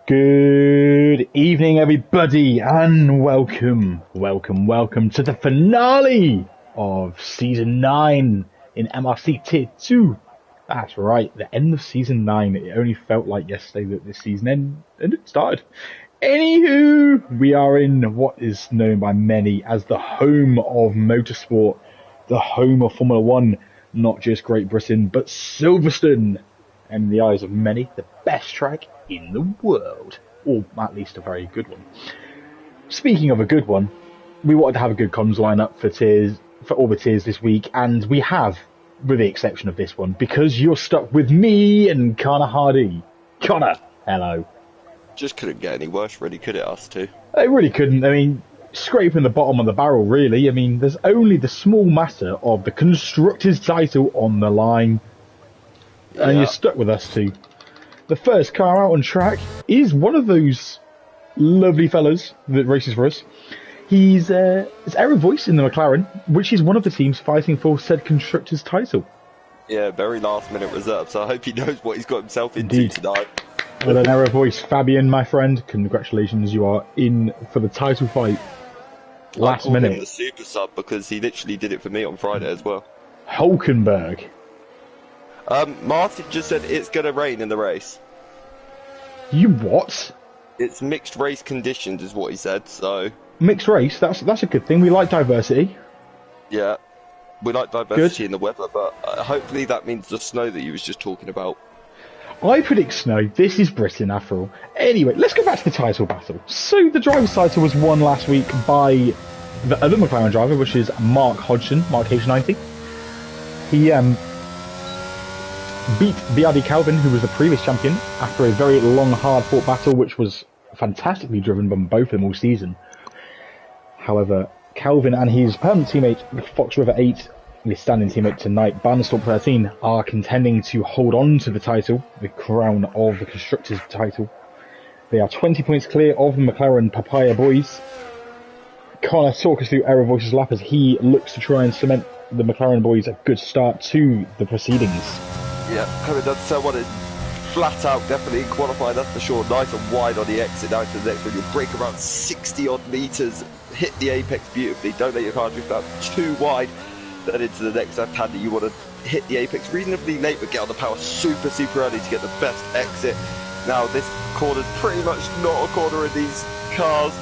Good evening, everybody, and welcome to the finale of Season 9 in MRC Tier 2. That's right, the end of Season 9. It only felt like yesterday that this season ended, started. Anywho, we are in what is known by many as the home of motorsport, the home of Formula 1, not just Great Britain, but Silverstone. And in the eyes of many, the best track in the world, or at least a very good one. Speaking of a good one, we wanted to have a good comms lineup for all the tiers this week, and we have, with the exception of this one, because you're stuck with me and Connor Hardy. Connor, hello. Just couldn't get any worse, really, could it, us two? It really couldn't. I mean, scraping the bottom of the barrel, really. I mean, there's only the small matter of the Constructors' title on the line. And you're stuck with us two. The first car out on track is one of those lovely fellas that races for us. He's Aaron Voice in the McLaren, which is one of the teams fighting for said Constructors' title. Yeah, very last minute reserve, so I hope he knows what he's got himself into Indeed. tonight. Well then, Aaron Voice, Fabian, my friend, congratulations, you are in for the title fight. Last minute. I called him the super sub because he literally did it for me on Friday as well. Hulkenberg. Martin just said it's going to rain in the race. You what? It's mixed race conditions is what he said, so... Mixed race, that's a good thing. We like diversity. Yeah, we like diversity in the weather, but hopefully that means the snow that you was just talking about. I predict snow. This is Britain, after all. Anyway, let's go back to the title battle. So, the driver's title was won last week by the other McLaren driver, which is Mark Hodgson, Mark H90. He beat BRD Calvin, who was the previous champion, after a very long, hard-fought battle, which was fantastically driven by both of them all season. However, Calvin and his permanent teammate, Fox River 8, his standing teammate tonight, Barnstorm 13, are contending to hold on to the title, the crown of the Constructors' title. They are 20 points clear of the McLaren Papaya boys. Connor, talk us through Aaron Voice's lap as he looks to try and cement the McLaren boys a good start to the proceedings. Yeah, having done so what it flat out definitely qualified, that's for sure. Nice and wide on the exit down to the next one. You'll break around 60 odd metres, hit the apex beautifully. Don't let your car drift out too wide. Then into the next left hander, you want to hit the apex reasonably late, but get on the power super early to get the best exit. Now this corner's pretty much not a corner in these cars.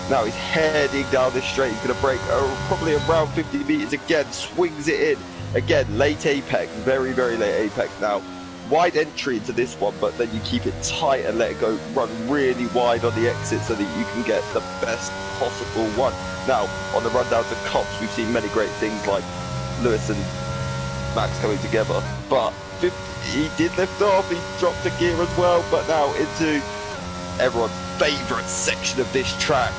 Now he's heading down this straight. He's going to break probably around 50 metres again, swings it in. Again, late apex, very late apex. Now, wide entry into this one, but then you keep it tight and let it go, run really wide on the exit so that you can get the best possible one. Now, on the run down to Cops, we've seen many great things like Lewis and Max coming together, but he did lift off, he dropped a gear as well, but now into everyone's favourite section of this track.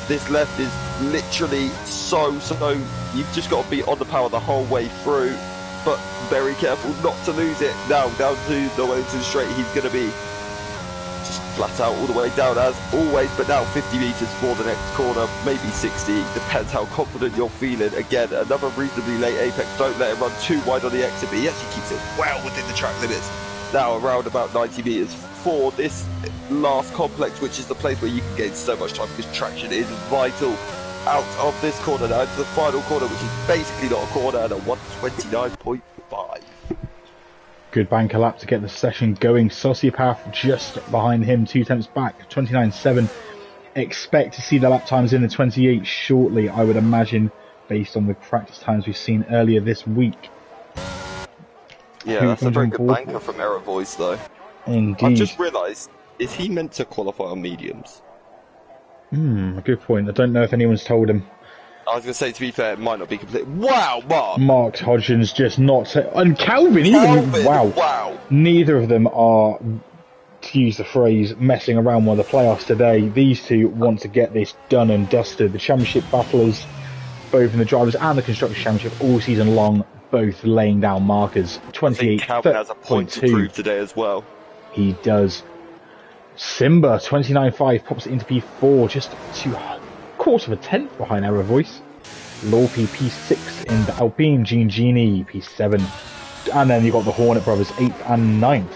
This left is literally so, you've just got to be on the power the whole way through, but very careful not to lose it. Now, down to the Wellington straight, he's going to be just flat out all the way down as always, but now 50 metres for the next corner, maybe 60, depends how confident you're feeling. Again, another reasonably late apex, don't let it run too wide on the exit, but he actually keeps it well within the track limits. Now around about 90 metres for this last complex, which is the place where you can gain so much time because traction is vital. Out of this corner now into the final corner, which is basically not a corner, and a 129.5. Good banker lap to get the session going. Sociopath just behind him, 2 tenths back, 29.7. Expect to see the lap times in the 28 shortly, I would imagine, based on the practice times we've seen earlier this week. Yeah, that's a very good banker from Error Voice, though. Indeed. I've just realised, is he meant to qualify on mediums? A good point. I don't know if anyone's told him. I was going to say, to be fair, it might not be complete. Wow, Mark! Mark Hodgson's just not... And Calvin, even... Wow. Neither of them are, to use the phrase, messing around with the playoffs today. These two want to get this done and dusted. The championship battlers, both in the Drivers' and the Constructors' Championship, all season long, both laying down markers. 28, Calvin has a point to prove today as well. He does. Simba, 29.5, pops it into P4, just 2/4 of a tenth behind Error Voice. Lorpy, P6 in the Alpine, Genie, P7. And then you've got the Hornet brothers, 8th and 9th.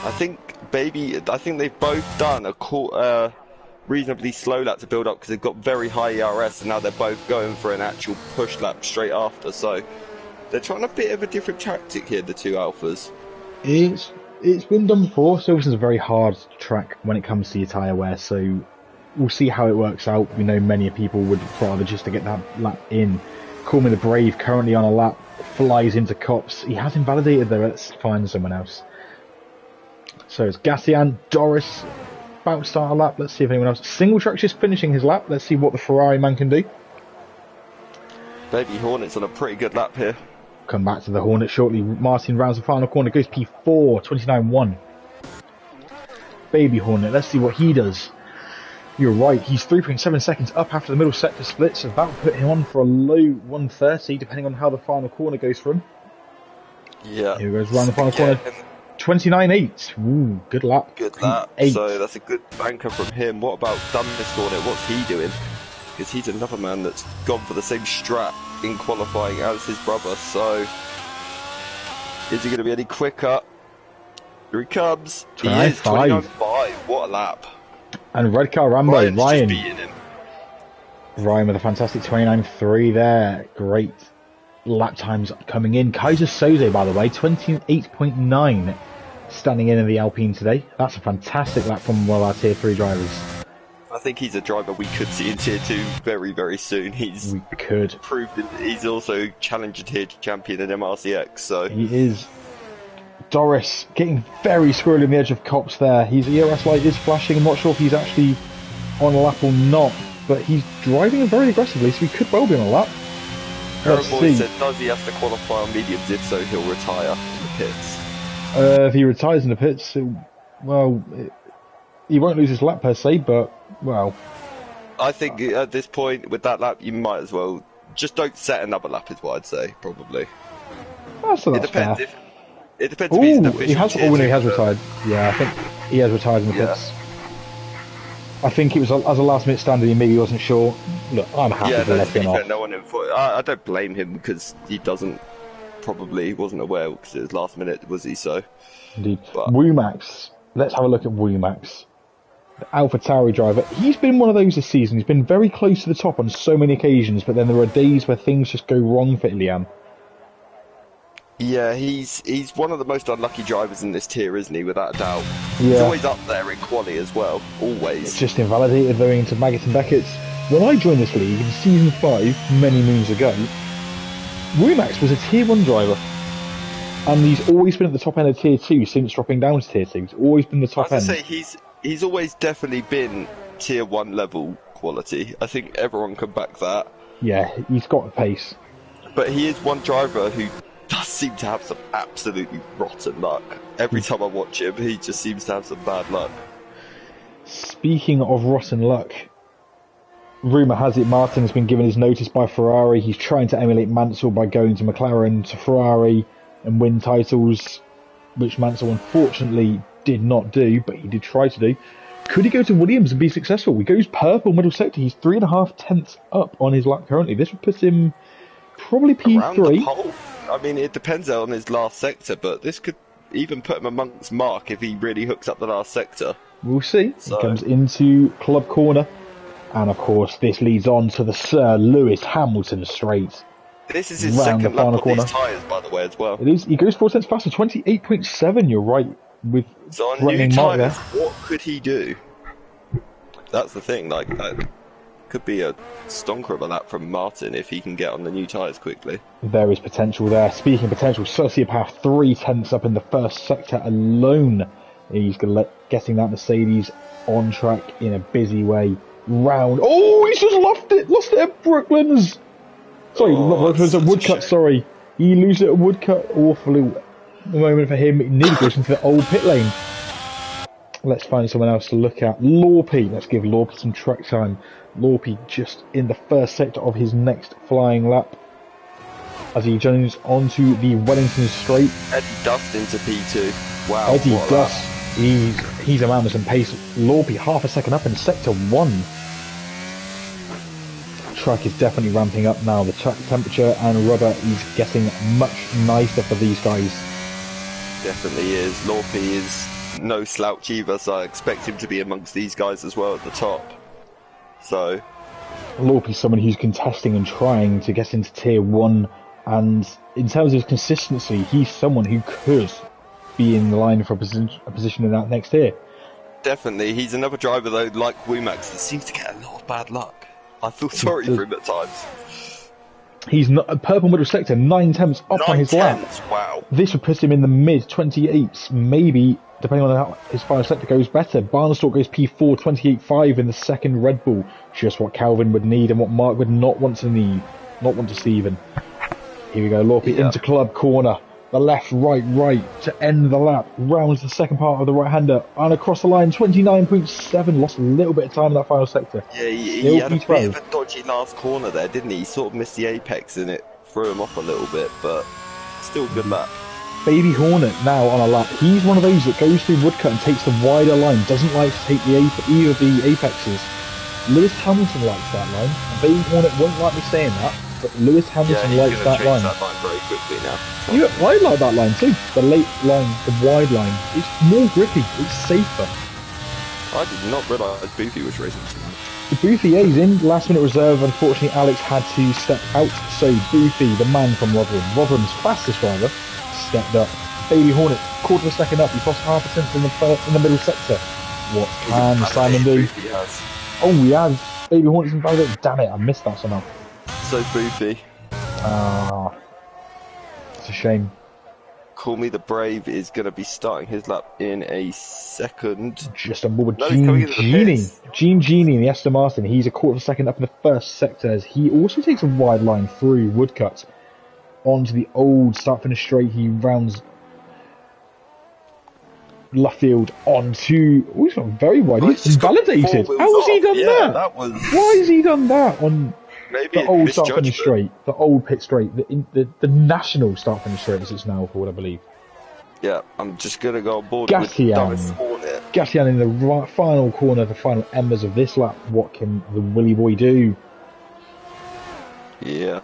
I think Baby, I think they've both done a reasonably slow lap to build up because they've got very high ERS, and now they're both going for an actual push lap straight after. So they're trying a bit of a different tactic here, the two alphas. It's been done before. Silverstone's a very hard track when it comes to your tyre wear, so we'll see how it works out. We know many people would rather just to get that lap in. Call Me the Brave, currently on a lap, flies into Cops. He has invalidated there. Let's find someone else. So it's Gassian, Doris, about to start a lap. Let's see if anyone else. Single Track's just finishing his lap. Let's see what the Ferrari man can do. Baby Hornet's on a pretty good lap here. Come back to the Hornet shortly. Martin rounds the final corner, goes P4, 29.1. Baby Hornet, let's see what he does. You're right, he's 3.7 seconds up after the middle sector split, so that will put him on for a low 130, depending on how the final corner goes for him. Yeah. Here goes round the final corner. 29.8. Ooh, good lap. Good lap. So that's a good banker from him. What about Dumbness Hornet? What's he doing? Because he's another man that's gone for the same strat in qualifying as his brother. So is he going to be any quicker? Here he comes. He is 29.5. What a lap. And Red Car Rambo, Ryan's Ryan. just beating him. Ryan with a fantastic 29.3 there. Great lap times coming in. Kaiser Soze, by the way, 28.9 standing in the Alpine today. That's a fantastic lap from one of our Tier 3 drivers. I think he's a driver we could see in Tier 2 very, very soon. We could. Proved that he's also Challenger Tier champion in MRCX, so... He is. Doris getting very squirrely on the edge of Cops there. His ERS light is flashing. I'm not sure if he's actually on a lap or not, but he's driving very aggressively, so he could well be on a lap. Let's see. Said, does he have to qualify on mediums? If so, he'll retire in the pits. If he retires in the pits, he won't lose his lap per se, but, well... I think at this point, with that lap, you might as well... Just don't set another lap is what I'd say, probably. So that's fair. It depends if he's an official he has retired. Yeah, I think he has retired in the pits. I think it was as a last minute stand, he maybe wasn't sure. Look, I'm happy to let him off. No one I don't blame him because he wasn't aware because it was last minute, was he? So indeed. Womax. Let's have a look at Womax. The AlphaTauri driver. He's been one of those this season. He's been very close to the top on so many occasions, but then there are days where things just go wrong for Ilian. Yeah, he's one of the most unlucky drivers in this tier, isn't he? Without a doubt. Yeah. He's always up there in quali as well. Always. It's just invalidated going into Maggott and Beckett's. When I joined this league in Season 5, many moons ago, Womax was a Tier 1 driver. And he's always been at the top end of Tier 2 since dropping down to Tier 2. He's always been the top end. I say, he's always definitely been Tier 1 level quality. I think everyone can back that. Yeah, he's got the pace. But he is one driver who does seem to have some absolutely rotten luck. Every time I watch him, he just seems to have some bad luck. Speaking of rotten luck, rumour has it Martin has been given his notice by Ferrari. He's trying to emulate Mansell by going to McLaren, to Ferrari, and win titles, which Mansell unfortunately did not do, but he did try to do. Could he go to Williams and be successful? He goes purple middle sector. He's 3.5 tenths up on his lap currently. This would put him probably P3. Around the pole. I mean, it depends on his last sector, but this could even put him amongst Mark if he really hooks up the last sector. We'll see. He comes into Club Corner, and of course this leads on to the Sir Lewis Hamilton straight. This is his second lap on these tyres, by the way, as well. It is. He goes 4 tenths faster, 28.7. You're right. With so on new tyres, what could he do? That's the thing. Like, could be a stonker of a lap from Martin if he can get on the new tyres quickly. There is potential there. Speaking of potential, Sociopath 3 tenths up in the first sector alone. He's getting that Mercedes on track in a busy way. Round. Oh, he's just lost it at Brooklands. Sorry, not Brooklands, at Woodcut, sorry. He loses it at Woodcut. Awful moment for him. It nearly goes into the old pit lane. Let's find someone else to look at. Lorpy. Let's give Lorpy some track time. Lorpy just in the first sector of his next flying lap as he joins onto the Wellington straight. Eddie Dust into P2. Wow. Eddie Dust. He's a man with some pace. Lorpy half a second up in sector 1. Track is definitely ramping up now. The track temperature and rubber is getting much nicer for these guys. Definitely is. Lorpy is no slouch either, so I expect him to be amongst these guys as well at the top. So Lorpy's someone who's contesting and trying to get into Tier 1, and in terms of his consistency, he's someone who could be in the line for a position in that next tier. Definitely, he's another driver though, like Wumax, that seems to get a lot of bad luck. I feel sorry for him at times. He's not a purple middle sector, 9/10 up on his lap. Wow. This would put him in the mid 28s, maybe, depending on how his final sector goes better. Barnstalk goes P4, 28.5 in the second Red Bull. Just what Calvin would need and what Mark would not want to see even. Here we go, Lorpy into club corner. The left, right to end the lap. Rounds the second part of the right-hander. And across the line, 29.7. Lost a little bit of time in that final sector. Yeah, he had a bit of a dodgy last corner there, didn't he? He sort of missed the apex and it threw him off a little bit, but still good lap. Baby Hornet now on a lap. He's one of those that goes through Woodcut and takes the wider line. Doesn't like to take either of the apexes. Lewis Hamilton likes that line. And Baby Hornet won't like me saying that, but Lewis Hamilton likes that line. That line very quickly now. Yeah, I like that line too. The late line, the wide line. It's more grippy. It's safer. I did not realise Boofy was racing tonight. The Boofy, yeah, he's in last minute reserve. Unfortunately, Alex had to step out. So Boofy, the man from Rotherham, Rotherham's fastest driver, stepped up. Baby Hornet, quarter of a second up. He's lost half a tenth in the middle sector. What can Simon do? Oh, he has. Baby Hornet's invalidated. Damn it, I missed that somehow. So Boofy. Ah, it's a shame. Call Me the Brave is going to be starting his lap in a second. Just on board with Gene Genie in the Aston Martin. He's a quarter of a second up in the first sector as he also takes a wide line through Woodcut onto the old start-finish straight. He rounds Luffield onto... Oh, he's gone very wide. He's invalidated. How has he done that? Why has he done that on... Maybe the old start-finish straight, the old pit straight, the national start-finish straight as it's now called, I believe. Yeah, I'm just going to go on board with Doris Hornet. Gassian in the final corner, the final embers of this lap. What can the Willy Boy do? Yeah,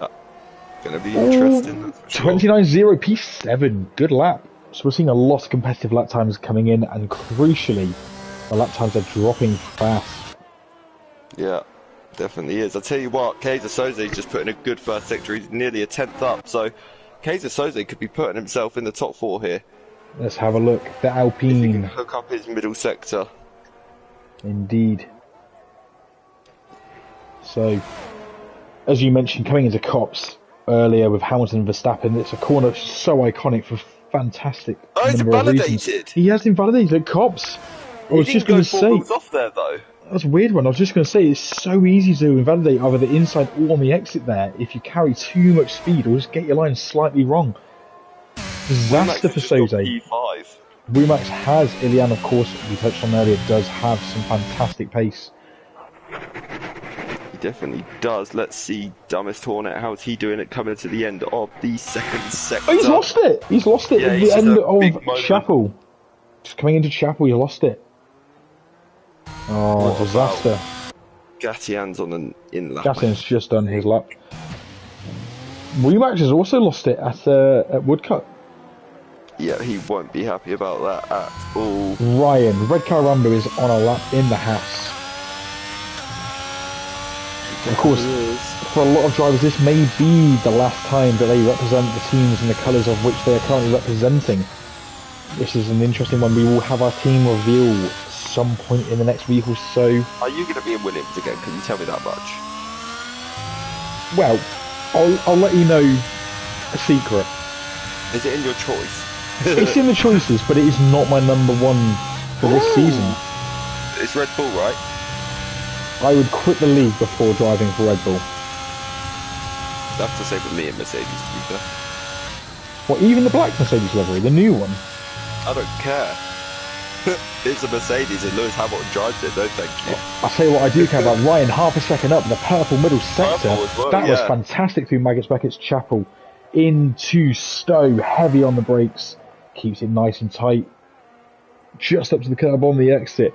going to be interesting. 29.0, P7, good lap. So we're seeing a lot of competitive lap times coming in, and crucially, the lap times are dropping fast. Yeah. Definitely is. I'll tell you what, Kaiser Soze just put in a good first sector. He's nearly a 10th up, so Kaiser Soze could be putting himself in the top 4 here. Let's have a look. The Alpine. If he can hook up his middle sector. Indeed. So, as you mentioned, coming into Cops earlier with Hamilton and Verstappen, it's a corner so iconic for fantastic. Oh, he's invalidated. He has invalidated at Cops. I was just going to say. Off there though. That's a weird one. I was just going to say, it's so easy to invalidate either the inside or on the exit there if you carry too much speed or just get your line slightly wrong. Disaster for Soze. Wumax has, Ilian, of course, we touched on earlier, does have some fantastic pace. He definitely does. Let's see Dumbest Hornet, how's he doing it coming to the end of the second sector? Oh, he's lost it! He's lost it at the end of Chapel. Just coming into Chapel, he lost it. Oh, what disaster. Gatian's on an in-lap. Gatian's just done his lap. Wumax has also lost it at Woodcut. Yeah, he won't be happy about that at all. Ryan, Red Car Rumble is on a lap in the Haas. Of course, for a lot of drivers, this may be the last time that they represent the teams in the colours of which they are currently representing. This is an interesting one. We will have our team reveal some point in the next week or so. Are you going to be in Williams again? Can you tell me that much? Well, I'll let you know a secret. Is it in your choice? It's in the choices, but it is not my number one for this season. It's Red Bull, right? I would quit the league before driving for Red Bull. That's the same with me and Mercedes, to be fair. What, even the black Mercedes livery, the new one? I don't care. It's a Mercedes and Lewis Hamilton drives it, no thank you. I'll tell you what I do care about. Ryan, half a second up in the purple middle sector. Well, that was fantastic through Maggots Beckett's Chapel. Into Stowe, heavy on the brakes. Keeps it nice and tight. Just up to the curb on the exit.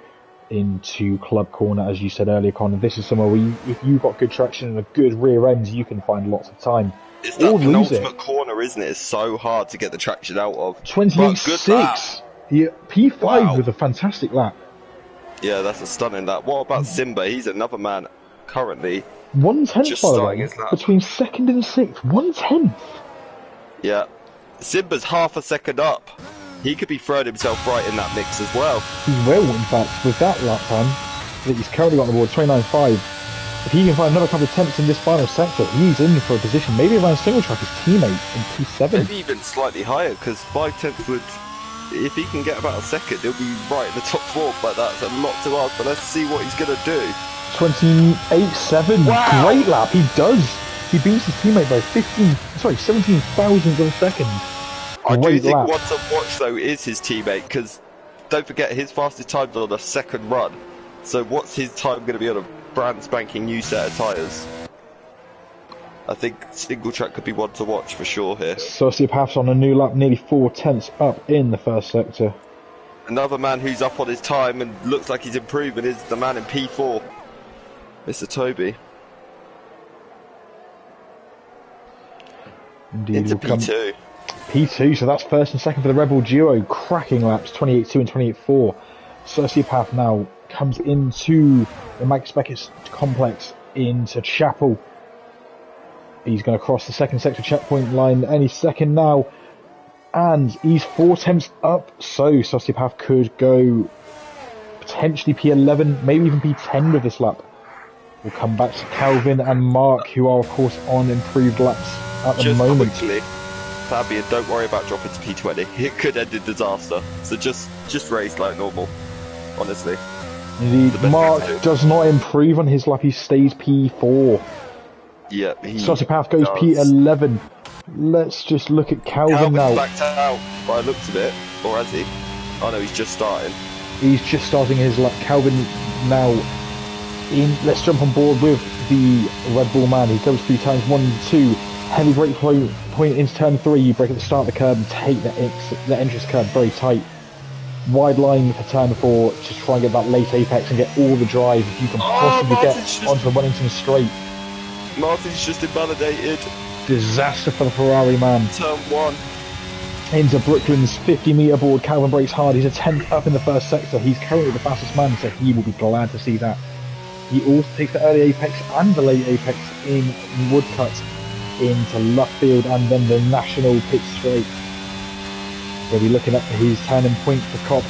Into Club Corner, as you said earlier, Connor. This is somewhere where if you've got good traction and a good rear end, you can find lots of time. It's that penultimate corner, isn't it? It's so hard to get the traction out of. 28.6. Yeah, P5 Wow. with a fantastic lap. Yeah, that's a stunning lap. What about Simba? He's another man currently 1/10, just by the starting way, his lap. between second and sixth. 1/10. Yeah. Simba's half a second up. He could be throwing himself right in that mix as well. He will, in fact, with that lap time that he's currently got on the board, 29.5. If he can find another couple of tenths in this final sector, he's in for a position, maybe around single track his teammate in P7. Maybe even slightly higher, because 5/10 would, if he can get about a second, he'll be right in the top four, but that's a lot to ask, but let's see what he's going to do. 28.7. Wow. Great lap. He does. He beats his teammate by 17 thousandths of a second. I do Great think lap. one to watch, though, is his teammate, because don't forget, his fastest time's on a second run. So what's his time going to be on a brand spanking new set of tyres? I think single track could be one to watch for sure here. Sociopath's on a new lap, nearly 4 tenths up in the first sector. Another man who's up on his time and looks like he's improving is the man in P4, Mr. Toby. Indeed, Into will come P2. P2, so that's first and second for the Rebel duo. Cracking laps, 28.2 and 28.4. Sociopath now comes into the Max Beckett complex into Chapel. He's going to cross the second sector checkpoint line any second now. And he's 4 tenths up, so Sociopath could go potentially P11, maybe even P10 with this lap. We'll come back to Calvin and Mark, who are, of course, on improved laps at the moment. Quickly, Fabian, don't worry about dropping to P20. It could end in disaster. So just race like normal, honestly. Indeed, Mark does not improve on his lap, he stays P4. Yeah, Sociopath goes does. P11. Let's just look at Calvin now. Backed out by the looks of it, or has he? Oh no, he's just starting. He's just starting his lap. Calvin now in. Let's jump on board with the Red Bull man. He goes 3 times, 1, 2. Heavy brake point into turn 3. You brake at the start of the curb and take the entrance curb very tight. Wide line for turn 4 to try and get that late apex and get all the drive you can possibly get onto the Wellington straight. Martin's just invalidated. Disaster for the Ferrari man. Turn 1. Into Brooklyn's 50-metre board. Calvin brakes hard. He's a 10th up in the first sector. He's currently the fastest man, so he will be glad to see that. He also takes the early apex and the late apex in Woodcut into Luffield and then the National Pit Straight. We'll be looking up for his turning point for Cox.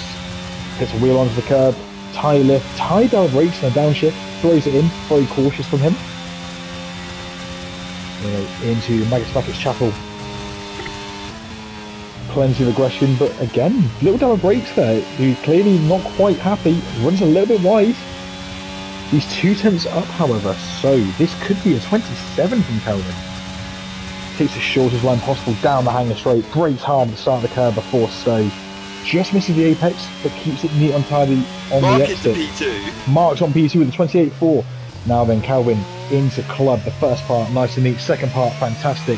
Puts a wheel onto the curb. Tie lift. Tie down brakes and a downshift. Throws it in. Very cautious from him. Into Magus Beckett's Chapel. Plenty of aggression, but again, little down brakes there. He's clearly not quite happy. Runs a little bit wide. He's 2 tenths up, however, so this could be a 27 from Calvin. Takes the shortest line possible down the hanger straight. Brakes hard at the start of the curb before Stowe. Just misses the apex, but keeps it neat and tidy on Mark the exit. into P2. Mark's on P2 with a 28.4. Now then, Calvin into club. The first part, nice and neat. Second part, fantastic.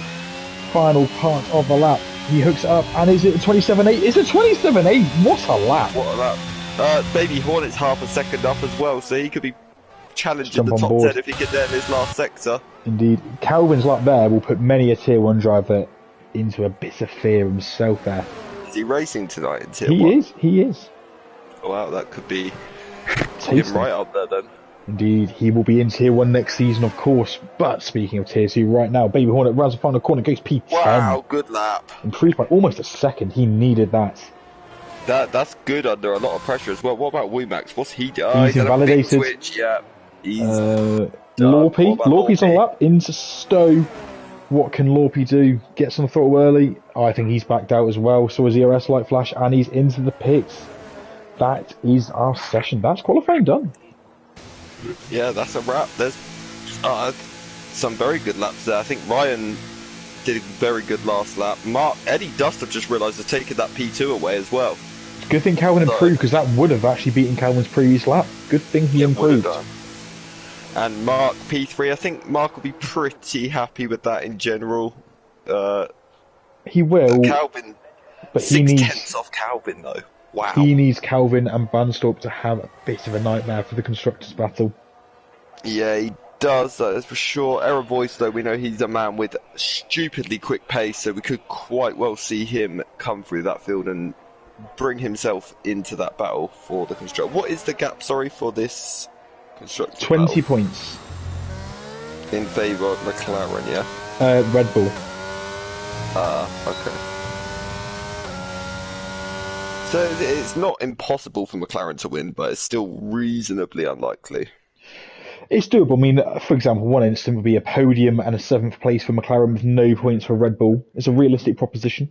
Final part of the lap. He hooks it up, and is it a 27.8? It's a 27.8. What a lap! What a lap. Baby Hornet's half a second up as well, so he could be challenging the top board. 10 if he get there in his last sector. Indeed, Calvin's lap there will put many a Tier 1 driver into a bit of fear himself there. Is he racing tonight in Tier 1? He is. Wow, that could be Tasty. him right up there then. Indeed, he will be in Tier 1 next season, of course. But speaking of Tier 2, right now, Baby Hornet rounds the final corner, goes P10. Wow, good lap. Improved by almost a second. He needed that. That's good under a lot of pressure as well. What about Wimax? What's he doing? He's invalidated. Switch, yeah. He's Lorpy's on lap into Stowe. What can Lorpy do? Gets on the throttle early. I think he's backed out as well. So is ERS light flash, and he's into the pits. That is our session. That's qualifying done. Yeah, that's a wrap. There's some very good laps there. I think Ryan did a very good last lap. Eddie Dust have just realised they're taking that P2 away as well. Good thing Calvin improved, because that would have actually beaten Calvin's previous lap. Good thing he improved. And Mark P3, I think Mark will be pretty happy with that in general. He will. Calvin, but 6 tenths off Calvin though. Wow. He needs Calvin and Banstorp to have a bit of a nightmare for the Constructors' battle. Yeah, he does, that is for sure. Error Voice, though, we know he's a man with stupidly quick pace, so we could quite well see him come through that field and bring himself into that battle for the constructor. What is the gap, sorry, for this constructor 20 battle? points. In favour of McLaren, yeah? Red Bull. Okay. So it's not impossible for McLaren to win, but it's still reasonably unlikely. It's doable. I mean, for example, one instant would be a podium and a 7th place for McLaren with no points for Red Bull. It's a realistic proposition.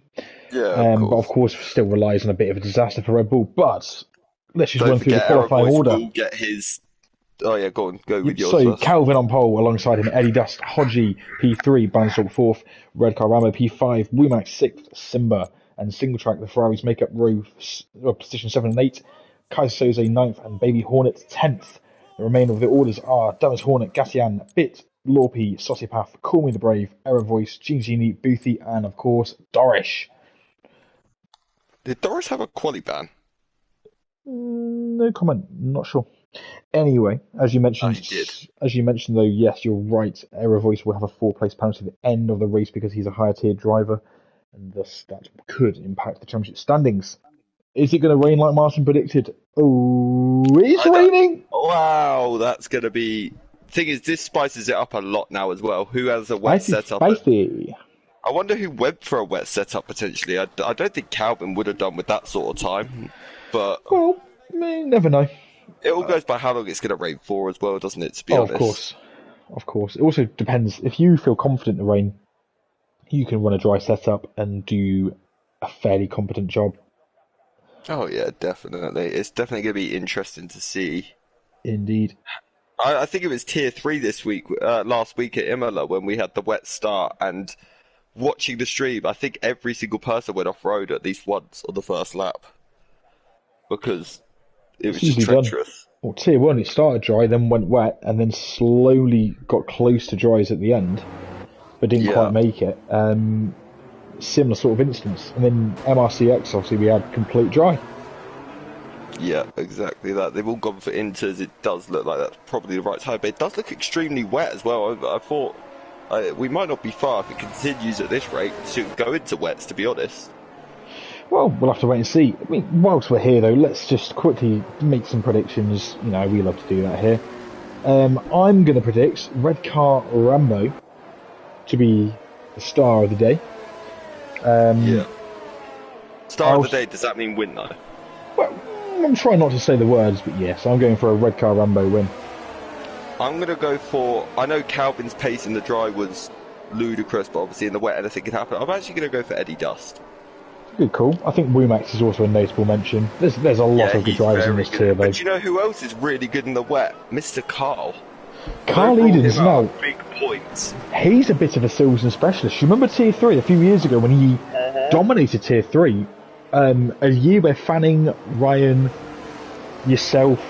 Yeah, But of course, still relies on a bit of a disaster for Red Bull. But let's just run through the qualifying order. Will get his... Oh yeah, go on. Go with yours So first. Calvin on pole alongside him, Eddie Dust, Hodgie P3, Banstorp 4th, Red Car Rambo P5, Womack 6th, Simba, and single track the Ferraris make up position 7 and 8, Kaiser Soze 9th, and Baby Hornet 10th. The remainder of the orders are Dumas Hornet, Gatian, Bit, Lorpy, Sociopath, Call Me the Brave, Error Voice, Genie, Boothie, and of course Dorish. Did Doris have a quali ban? No comment. Not sure. Anyway, as you mentioned, though, yes, you're right. Error Voice will have a 4-place penalty at the end of the race because he's a higher tier driver, and thus that could impact the championship standings. Is it going to rain like Martin predicted? Oh, it's raining! Wow, that's going to be... Thing is, this spices it up a lot now as well. Who has a wet setup? Spicy. I wonder who went for a wet setup potentially. I don't think Calvin would have done with that sort of time, but... Well, you never know. It all goes by how long it's going to rain for as well, doesn't it, to be honest? Of course. It also depends. If you feel confident in the rain, you can run a dry setup and do a fairly competent job. Oh yeah, definitely. It's definitely going to be interesting to see. Indeed. I think it was tier 3 this week, last week at Imola when we had the wet start, and watching the stream, I think every single person went off-road at least once on the first lap. Because it was just treacherous. Well, tier 1, it started dry, then went wet, and then slowly got close to dries at the end, but didn't quite make it. Similar sort of instance. And then MRCX, obviously, we had complete dry. Yeah, exactly that. They've all gone for inters. It does look like that's probably the right time, but it does look extremely wet as well. I thought we might not be far if it continues at this rate to go into wets, to be honest. Well, we'll have to wait and see. I mean, whilst we're here, though, let's just quickly make some predictions. You know, we love to do that here. I'm going to predict Red Car Rambo to be the star of the day. Star of the day, does that mean win, though? Well, I'm trying not to say the words, but yes, I'm going for a Red Car Rambo win. I'm going to go for... I know Calvin's pace in the dry was ludicrous, but obviously in the wet anything can happen. I'm actually going to go for Eddie Dust. Good call. I think Womax is also a notable mention. There's a lot of good drivers in this tier, though. But do you know who else is really good in the wet? Mr. Carl. Carl Eden's now big points. He's a bit of a Silverstone specialist. You remember tier 3 a few years ago when he dominated tier 3? A year where Fanning, Ryan, yourself,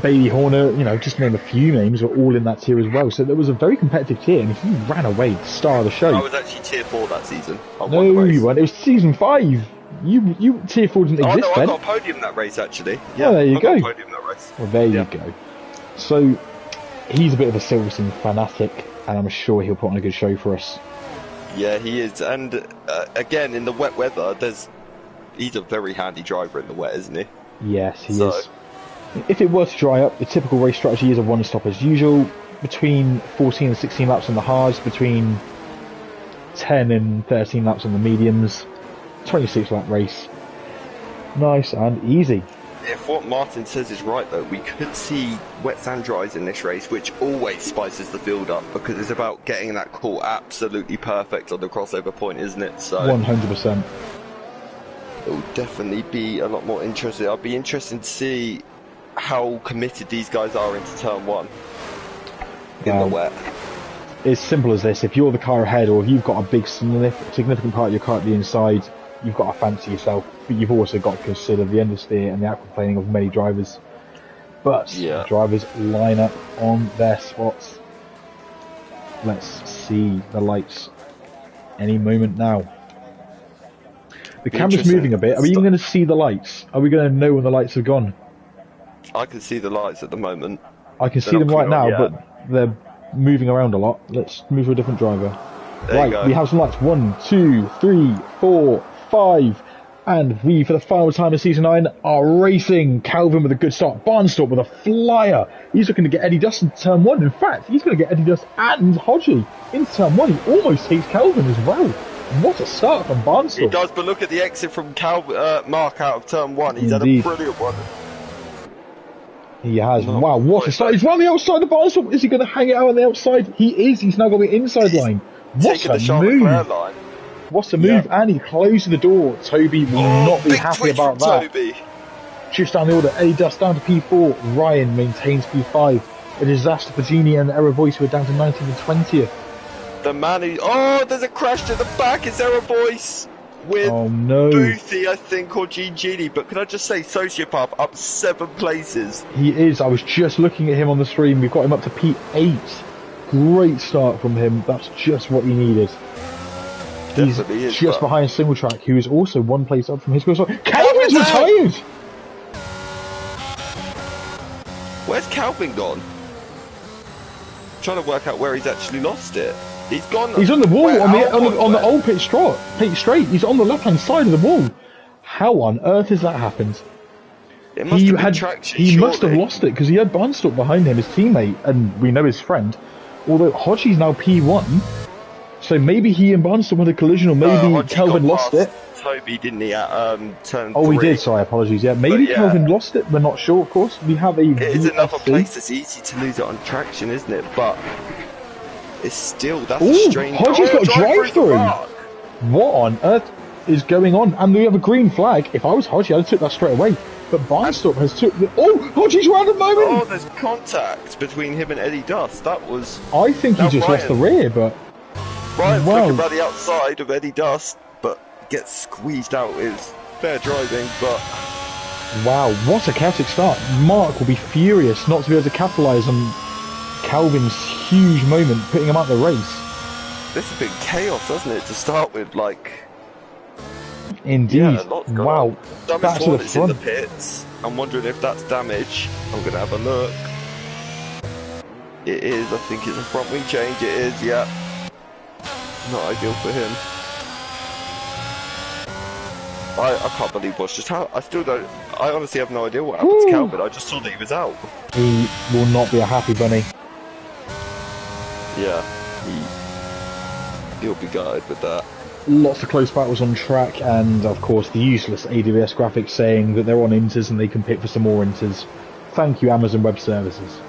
Bailey Horner, you know, just name a few names, were all in that tier as well. So there was a very competitive tier, and he ran away, star of the show. I was actually tier 4 that season. No, you weren't. It was season 5. You tier 4 didn't exist then. I got a podium that race actually. Yeah, there you go. I got a podium that race. Well, there you go. So he's a bit of a Silverstone fanatic, and I'm sure he'll put on a good show for us. Yeah, he is. And again, in the wet weather, he's a very handy driver in the wet, isn't he? Yes, he is. If it were to dry up, the typical race strategy is a one-stop as usual, between 14 and 16 laps on the hards, between 10 and 13 laps on the mediums, 26-lap race. Nice and easy. If what Martin says is right, though, we could see wets and dries in this race, which always spices the field up, because it's about getting that call absolutely perfect on the crossover point, isn't it? So 100%. It will definitely be a lot more interesting. I'll be interested to see how committed these guys are into turn 1 in the wet. It's simple as this. If you're the car ahead, or if you've got a big significant part of your car at the inside, you've got to fancy yourself, but you've also got to consider the understeer and the aquaplaning of many drivers. But the drivers line up on their spots. Let's see the lights any moment now. The camera's moving a bit. Are we even going to see the lights? Are we going to know when the lights have gone? I can see the lights at the moment. I can see them right now, but they're moving around a lot. Let's move to a different driver. There you go. We have some lights. 1, 2, 3, 4, 5. And we, for the final time of Season 9, are racing. Calvin with a good start. Barnstorp with a flyer. He's looking to get Eddie Dust into Turn 1. In fact, he's going to get Eddie Dust and Hodgie into Turn 1. He almost takes Calvin as well. What a start from Barnstorp. He does, but look at the exit from Mark out of Turn 1. He's Indeed. had a brilliant one. He has. Wow, what a start. He's on the outside of Barnstorp. Is he going to hang it out on the outside? He is. He's now got the inside line. What a move. Line. What's the move? And he closes the door. Toby will not be happy about that. Toby. Shifts down the order. Eddie Dust down to P4. Ryan maintains P5. A disaster for Genie and Error Voice, who are down to 19th and 20th. The man who... Oh, there's a crash to the back. Is there a voice? With Boothie, I think, or Genie. But can I just say, Sociopath up 7 places. He is. I was just looking at him on the stream. We've got him up to P8. Great start from him. That's just what he needed. He's just behind Single Track, who is also 1 place up from his goal. Calvin's retired! Where's Calvin gone? I'm trying to work out where he's actually lost it. He's gone. He's on the wall on the old pit straight. He's on the left-hand side of the wall. How on earth has that happened? It must have been traction, he must have lost it because he had Barnstorp behind him, his teammate, and we know his friend. Although Hodgie's now P1. So maybe he and Barnstorp had a collision, or maybe Calvin lost it. Toby, didn't he, at Turn 3? Oh, he did, sorry, apologies. Yeah, maybe Calvin lost it, we're not sure, of course. We have a It is another place that's easy to lose it on traction, isn't it? But it's still, that's a strange... Hodgie's got a drive-through! What on earth is going on? And we have a green flag. If I was Hodgie, I'd have took that straight away. But Barnstorp has took the... Oh, Hodgie's random moment! Oh, there's contact between him and Eddie Dust. That was... I think he just lost the rear, but... Ryan's looking by the outside of Eddie Dust, but gets squeezed out with fair driving, but... Wow, what a chaotic start. Mark will be furious not to be able to capitalise on Calvin's huge moment, putting him out of the race. This has been chaos, hasn't it, to start with, like... Indeed. Yeah, wow. Back to the front. In the pits. I'm wondering if that's damage. I'm going to have a look. It is, I think it's a front wing change, it is, yeah. Not ideal for him. I can't believe what's just happened. I honestly have no idea what happened to Calvin. I just saw that he was out. He will not be a happy bunny. Yeah, he'll be gutted with that. Lots of close battles on track, and of course the useless AWS graphics saying that they're on inters and they can pick for some more inters. Thank you, Amazon Web Services.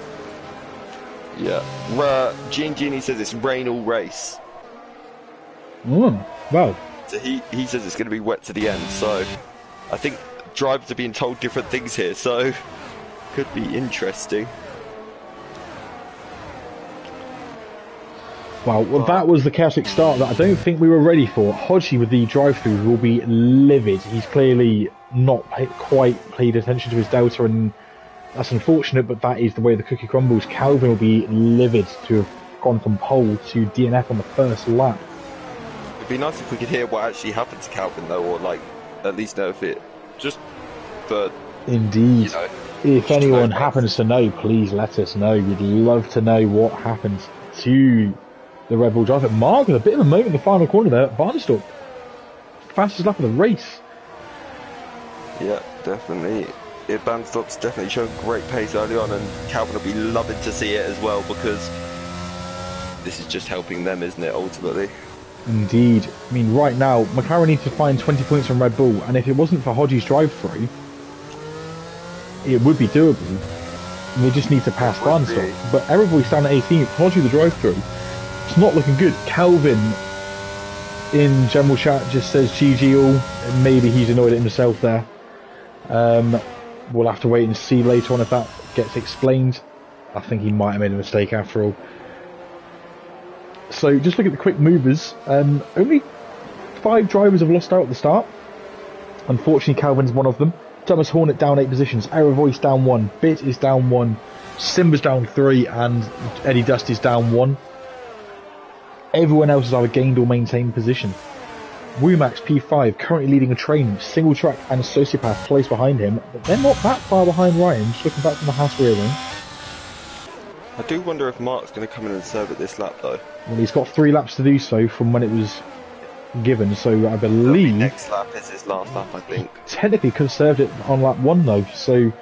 Yeah. Genie says it's rain all race. Well. So he says it's going to be wet to the end, so I think drivers are being told different things here, so could be interesting. Well, that was the chaotic start that I don't think we were ready for. Hodgie with the drive-through will be livid. He's clearly not quite paid attention to his delta, and that's unfortunate, but that is the way the cookie crumbles. Calvin will be livid to have gone from pole to DNF on the first lap. It'd be nice if we could hear what actually happened to Calvin, though, or like at least know if it just for. Indeed. You know, if anyone happens to know, please let us know. We'd love to know what happened to the Red Bull driver. Mark with a bit of a moment in the final corner there at Barnstorp. Fastest lap of the race. Yeah, definitely. Barnstorp's definitely shown great pace early on, and Calvin will be loving to see it as well, because this is just helping them, isn't it, ultimately? Indeed. I mean, right now, McLaren needs to find 20 points from Red Bull, and if it wasn't for Hodgie's drive-through, it would be doable. They just need to pass Barnstorp. But Everboy's down at 18th. Hodgie the drive-through. It's not looking good. Calvin in general chat just says GG all. Maybe he's annoyed at himself there. We'll have to wait and see later on if that gets explained. I think he might have made a mistake after all. So just look at the quick movers. Only 5 drivers have lost out at the start. Unfortunately, Calvin's one of them. Thomas Hornet down 8 positions. Error Voice down 1. Bit is down 1. Simba's down 3, and Eddie Dust is down 1. Everyone else has either gained or maintained position. Wumax P5 currently leading a train. Single Track and Sociopath placed behind him, but they're not that far behind Ryan. Just looking back from the Haas rear wing. I do wonder if Mark's going to come in and serve at this lap though. Well, he's got 3 laps to do so from when it was given, so I It'll be believe next lap is his last lap, I think. technically could have served it on lap 1 though, so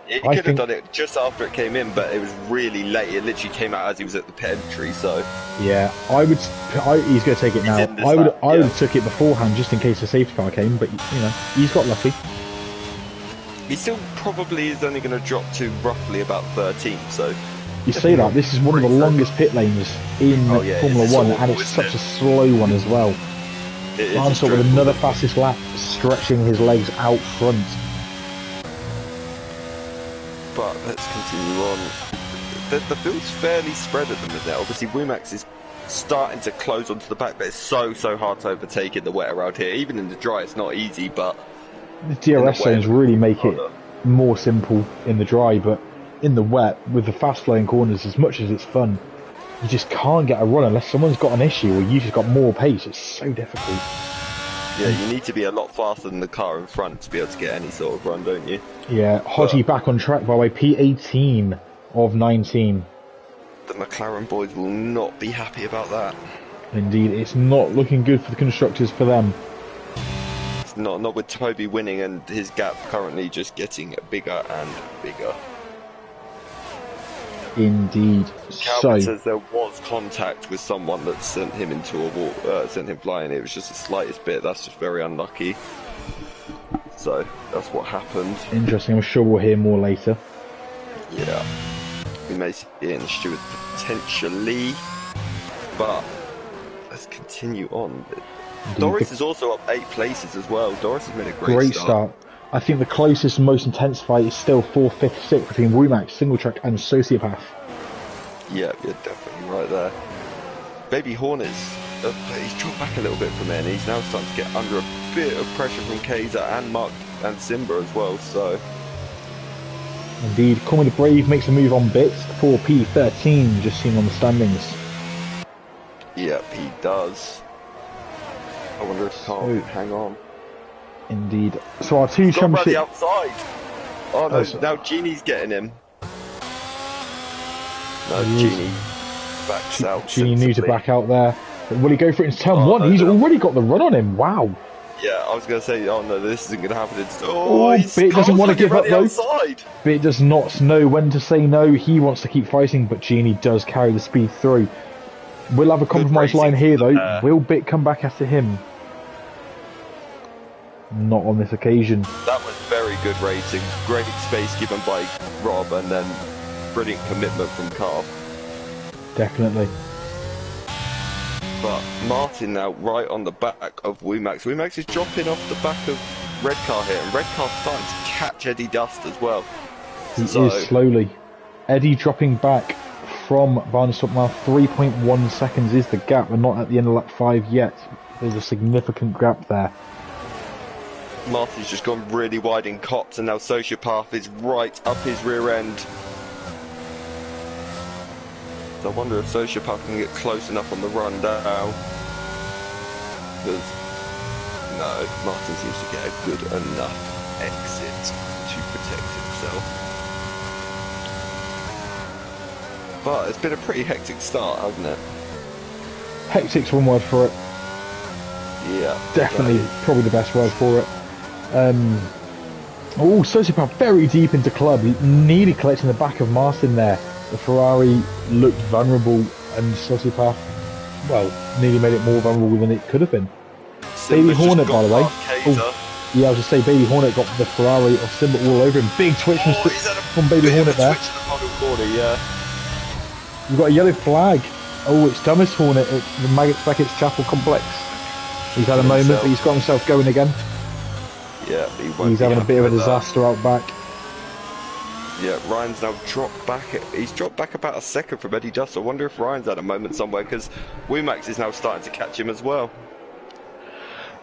He I could have think, done it just after it came in, but it was really late. It literally came out as he was at the pit entry, so... yeah, he's going to take it now. in this I would lap, have took it beforehand just in case the safety car came, but you know, he's got lucky. He still probably is only going to drop to roughly about 13, so... You say that, this is one of the longest pit lanes in Formula 1, and it's such a slow one as well. Barnstorp with another fastest lap, stretching his legs out front. But let's continue on. The field's fairly spread at the minute. Obviously, Womax is starting to close onto the back, but it's so hard to overtake in the wet around here. Even in the dry, it's not easy, but... The DRS zones really make it more simple in the dry, but in the wet, with the fast-flowing corners, as much as it's fun, you just can't get a run unless someone's got an issue or you've just got more pace. It's so difficult. Yeah, you need to be a lot faster than the car in front to be able to get any sort of run, don't you? Yeah, Hodgie back on track by the way, P18 of 19. The McLaren boys will not be happy about that. Indeed, it's not looking good for the constructors for them. It's not with Toby winning and his gap currently just getting bigger and bigger. Indeed. Calvin says there was contact with someone that sent him into a wall, sent him flying. It was just the slightest bit. That's just very unlucky. So that's what happened. Interesting. I'm sure we'll hear more later. Yeah, we may see it in the stewards potentially, but let's continue on. Indeed. Doris is also up 8 places as well. Doris has made a great start. I think the closest and most intense fight is still 4th, 5th, 6th between Womax, Single Track and Sociopath. Yeah, you're definitely right there. Baby Hornets, he's dropped back a little bit from there and he's now starting to get under a bit of pressure from Kaiser and Mark and Simba as well, so... Indeed, Call Me the Brave makes a move on bits for P13, just seen on the standings. Yep, he does. I wonder if he can't hang on. Indeed. So our 2 championship... the outside! Oh no, now Genie's getting him. No, Genie backs out. Genie knew to back out there. But will he go for it in turn 1? No, he's already got the run on him, wow. Yeah, I was going to say, oh no, this isn't going to happen. Bit doesn't want to give up though. Outside. Bit does not know when to say no. He wants to keep fighting, but Genie does carry the speed through. We'll have a compromise line here though. Will Bit come back after him? Not on this occasion. That was very good racing. Great space given by Rob, and then brilliant commitment from Carl. Definitely. But Martin now right on the back of Womax. Womax is dropping off the back of Red Car here, and Red Car's starting to catch Eddie Dust as well. He is slowly. Eddie dropping back from Barnstable now. 3.1 seconds is the gap. We're not at the end of lap 5 yet. There's a significant gap there. Marty's just gone really wide in Cops, and now Sociopath is right up his rear end. So I wonder if Sociopath can get close enough on the run down. Because, no, Martin seems to get a good enough exit to protect himself. But it's been a pretty hectic start, hasn't it? Hectic's one word for it. Yeah. Definitely, probably the best word for it. Sociopath very deep into club. He nearly collecting the back of Martin there. The Ferrari looked vulnerable, and Sociopath, well, nearly made it more vulnerable than it could have been. Baby Hornet, by the way. Yeah, I was just say, Baby Hornet got the Ferrari of Simba all over him. Big twitch from Baby Hornet there. You've got a yellow flag. Oh, it's Thomas Hornet at the Maggots Beckett's Chapel Complex. He's had a moment, but he's got himself going again. Yeah, he's having a bit of a disaster out back. Yeah, Ryan's now dropped back. He's dropped back about a second from Eddie Dust. I wonder if Ryan's had a moment somewhere, because Womax is now starting to catch him as well.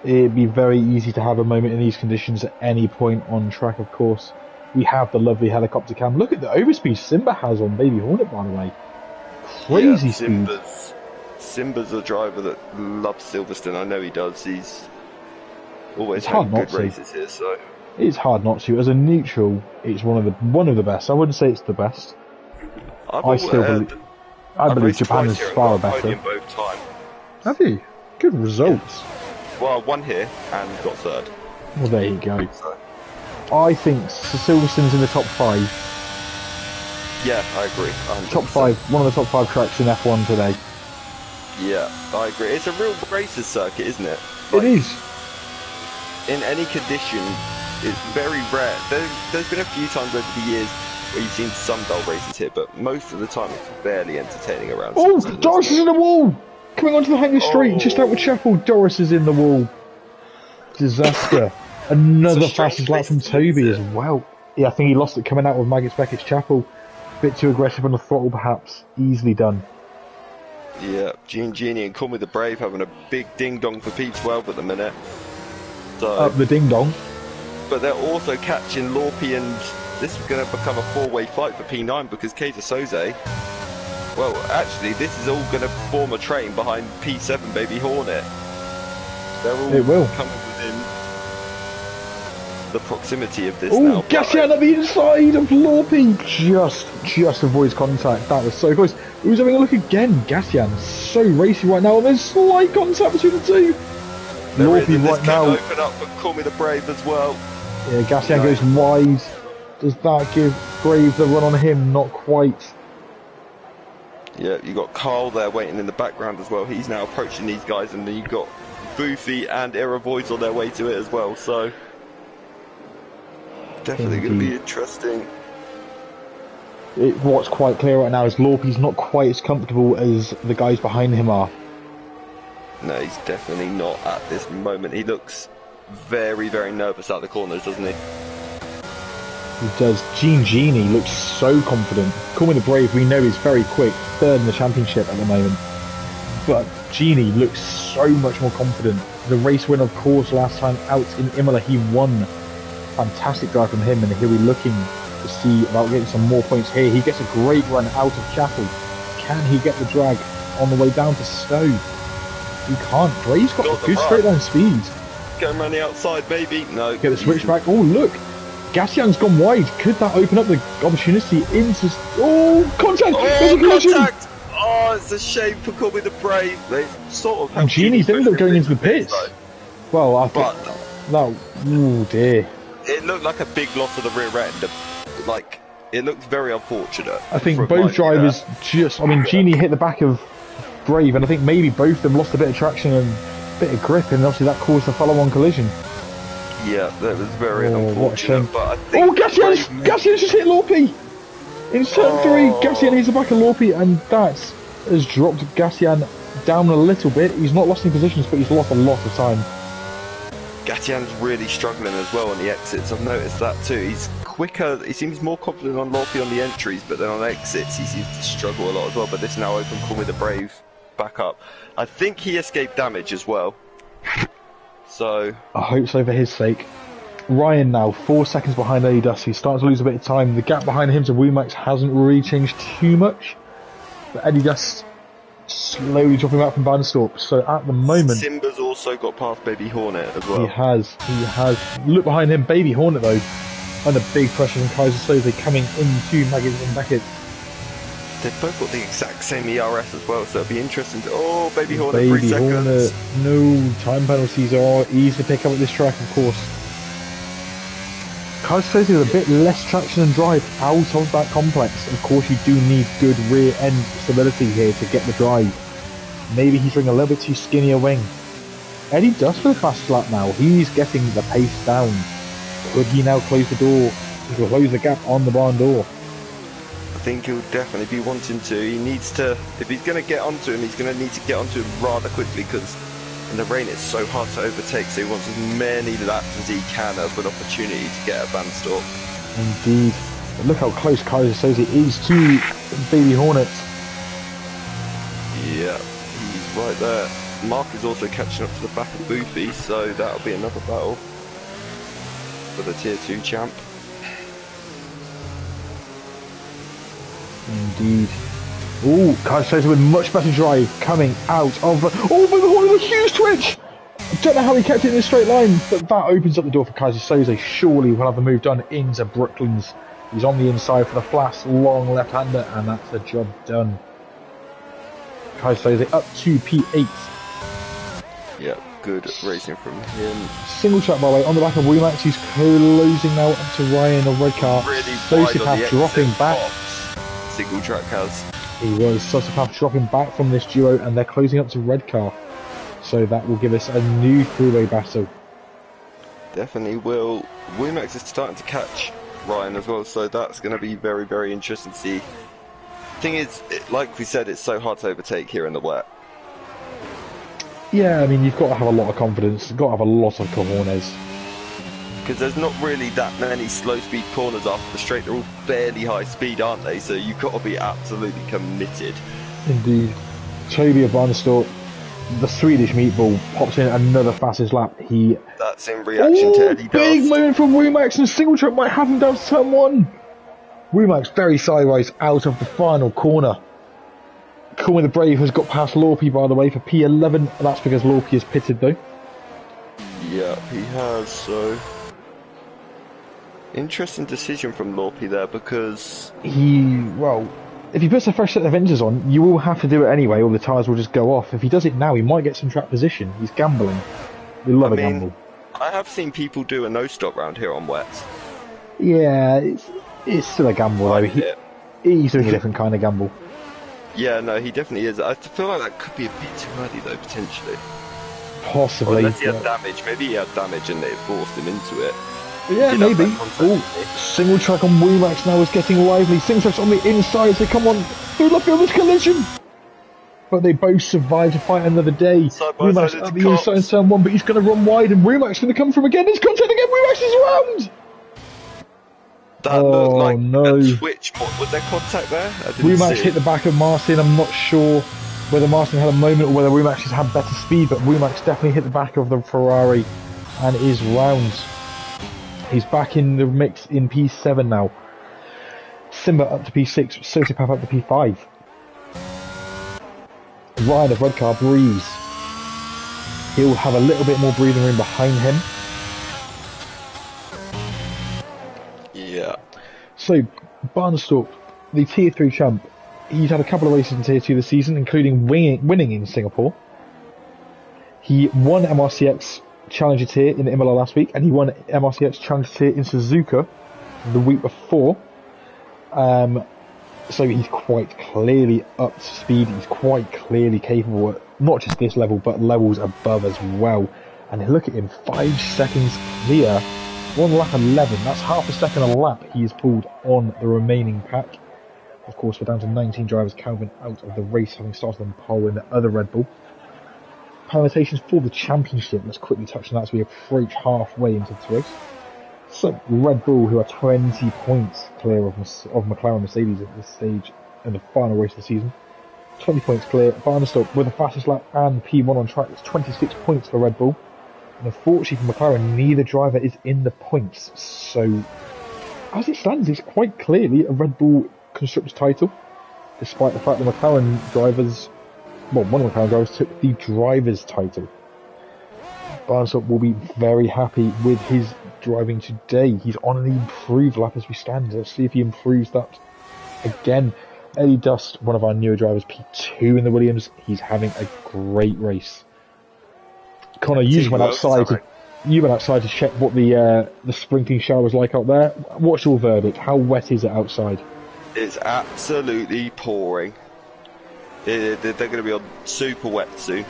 It'd be very easy to have a moment in these conditions at any point on track, of course. We have the lovely helicopter cam. Look at the overspeed Simba has on Baby Hornet, by the way. Crazy speed. Simba's a driver that loves Silverstone. I know he does. He's always had good races here, so it's hard not to. As a neutral, it's one of the best. I wouldn't say it's the best. I believe Japan is far better. Both times. Have you? Good results. Well, one here and got third. Well, there you go. So, I think Silverstone's in the top 5. yeah, I agree. 100%. Top 5, one of the top 5 tracks in F1 today. Yeah, I agree. It's a real racer's circuit, isn't it? It is. In any condition, it's very rare. There's been a few times over the years where you've seen some dull races here, but most of the time it's fairly entertaining around. Oh, Doris is in the wall! Coming onto the Hanger Straight, just out with Chapel. Doris is in the wall. Disaster. Another fastest lap from Toby as well. Yeah, I think he lost it coming out with Maggots Beckett's Chapel. Bit too aggressive on the throttle, perhaps. Easily done. Yeah, Genie and Call Me the Brave having a big ding-dong for P12 at the minute. So, Up the ding-dong. But they're also catching Lorpy, and this is going to become a 4-way fight for P9 because Kaiser Soze, well, actually, this is all going to form a train behind P7 Baby Hornet. They're all coming within the proximity of this now. Oh, Gassian at the inside of Lorpy! Just avoids contact. That was so close. Who's having a look again? Gassian, so racy right now, and there's slight contact between the two. Lorpy right now. Open up for Call Me the Brave as well. Yeah, Gassian goes wide. Does that give Brave the run on him? Not quite. Yeah, you got Carl there waiting in the background as well. He's now approaching these guys, and then you've got Boofy and Iravoids on their way to it as well. So definitely going to be interesting. What's quite clear right now is Lorpy's not quite as comfortable as the guys behind him are. No, he's definitely not at this moment. He looks very, very nervous out the corners, doesn't he? He does. Genie looks so confident. Call Me the Brave, we know is very quick, third in the championship at the moment. But Genie looks so much more confident. The race win, of course, last time out in Imola, he won. Fantastic drive from him, and here we're looking to see about getting some more points here. He gets a great run out of Chapel. Can he get the drag on the way down to Stowe? He can't. Brave's got a good straight line speed. Going around the outside, maybe. No. Get the switch back. Oh, look. Gassian's gone wide. Could that open up the opportunity into... Oh, contact! There's a collision! Contact! Oh, it's a shame for Call Me the Brave. They sort of... And Genie's ended up going into the pits. Well, I thought... No. Oh, dear. It looked like a big loss of the rear end. Like, it looked very unfortunate. I think both drivers just... I mean, Genie hit the back of Brave, and I think maybe both of them lost a bit of traction and a bit of grip, and obviously that caused a follow-on collision. Yeah, that was very unfortunate. But I think Gassian just hit Lorpy! In turn 3, Gassian hits the back of Lorpy, and that has dropped Gassian down a little bit. He's not lost any positions, but he's lost a lot of time. Gassian's really struggling as well on the exits. I've noticed that too. He's quicker. He seems more confident on Lorpy on the entries, but then on exits he seems to struggle a lot as well. But this now open Call Me the Brave back up. I think he escaped damage as well. So I hope so for his sake. Ryan now 4 seconds behind Eddie Dust. He's starting to lose a bit of time. The gap behind him to Womax hasn't really changed too much, but Eddie Dust slowly dropping out from Bandstorp. So at the moment, Simba's also got past Baby Hornet as well. He has. Look behind him, Baby Hornet though, under big pressure from Kaiser Soze coming into Maggots and Beckett. They've both got the exact same ERS as well, so it'll be interesting to... Oh, Baby Hornet, Baby 3 seconds. Hornet, no time penalties are easy to pick up at this track, of course. Kaiser Soze with a bit less traction and drive out of that complex. Of course, you do need good rear end stability here to get the drive. Maybe he's running a little bit too skinny a wing. Eddie Dust for the fast lap now. He's getting the pace down. Could he now close the door? He will close the gap on the barn door. I think he'll definitely be wanting to. He needs to, if he's going to get onto him, he's going to need to get onto him rather quickly because in the rain it's so hard to overtake, so he wants as many laps as he can of an opportunity to get a Bandstorp. Indeed. But look how close Kaiser Soze is to Baby Hornet. Yeah, he's right there. Mark is also catching up to the back of Boofy, so that'll be another battle for the Tier 2 champ. Indeed. Oh, Kaiser Soze with much better drive coming out of the... Oh, Baby Hornet with a huge twitch! I don't know how he kept it in a straight line, but that opens up the door for Kaiser Soze. Surely we'll have the move done into Brooklands. He's on the inside for the flash, long left-hander, and that's the job done. Kaiser Soze up to P8. Yeah, good racing from him. Single track, by the way, on the back of Remax. He's closing now up to Ryan of red car. Really wide on the dropping back. Single track has. He was. Sociopath dropping back from this duo, and they're closing up to red car. So that will give us a new three-way battle. Definitely will. Remax is starting to catch Ryan as well, so that's going to be very, very interesting to see. Thing is, like we said, it's so hard to overtake here in the wet. Yeah, I mean, you've got to have a lot of confidence. You've got to have a lot of cojones. Because there's not really that many slow speed corners after the straight. They're all fairly high speed, aren't they? So you've got to be absolutely committed. Indeed. Toby of Barnstorp, the Swedish meatball, pops in another fastest lap. That's in reaction to Eddie Dust. Big moment from Remax, and single track might have him down to turn one. Remax very sideways out of the final corner. Call Me the Brave has got past Lorpy, by the way, for P11. That's because Lorpy is pitted, though. Yeah, he has, so... Interesting decision from Lorpy there, because... Well, if he puts a fresh set of engines on, you will have to do it anyway, or the tyres will just go off. If he does it now, he might get some track position. He's gambling. We love a gamble. I have seen people do a no-stop round here on wets. Yeah, it's still a gamble, though. He's doing a different kind of gamble. Yeah, no, he definitely is. I feel like that could be a bit too early, though, potentially. Possibly. Or unless he had damage. Maybe he had damage and they forced him into it. Yeah, maybe. Oh, single track on Remax now is getting lively. Single track's on the inside, so come on. Through left field, this collision. But they both survive to fight another day. Remax at the inside in turn one, but he's going to run wide, and Remax going to come from again. It's contact again. Remax is around. That looked like a twitch. Was there contact there? Remax hit the back of Martin. I'm not sure whether Martin had a moment or whether Remax has had better speed, but Remax definitely hit the back of the Ferrari and is round. He's back in the mix in P7 now. Simba up to P6, Sociopath up to P5. Ryan of red car breathes. He'll have a little bit more breathing room behind him. Yeah. So, Barnstorp, the Tier 3 champ, he's had a couple of races in Tier 2 this season, including winning in Singapore. He won MRCX Challenger Tier in Imola last week, and he won MRCX Challenger Tier in Suzuka the week before. So he's quite clearly up to speed. He's quite clearly capable at not just this level, but levels above as well. And look at him, 5 seconds clear. On lap 11, that's half a second a lap he has pulled on the remaining pack. Of course, we're down to 19 drivers. Calvin out of the race, having started on pole in the other Red Bull. Permutations for the championship. Let's quickly touch on that as we approach halfway into the race. So, Red Bull, who are 20 points clear of McLaren Mercedes at this stage in the final race of the season. 20 points clear. Barnstorp with the fastest lap and P1 on track. It's 26 points for Red Bull. And unfortunately for McLaren, neither driver is in the points. So, as it stands, it's quite clearly a Red Bull Constructors title, despite the fact that McLaren drivers, well, one of the McLaren drivers took the driver's title. Barnstorp will be very happy with his driving today. He's on an improved lap as we stand. Let's see if he improves that again. Eddie Dust, one of our newer drivers, P2 in the Williams. He's having a great race. Connor, you went outside to check what the sprinkling shower was like out there. What's your verdict? How wet is it outside? It's absolutely pouring. They're going to be on super wet soon.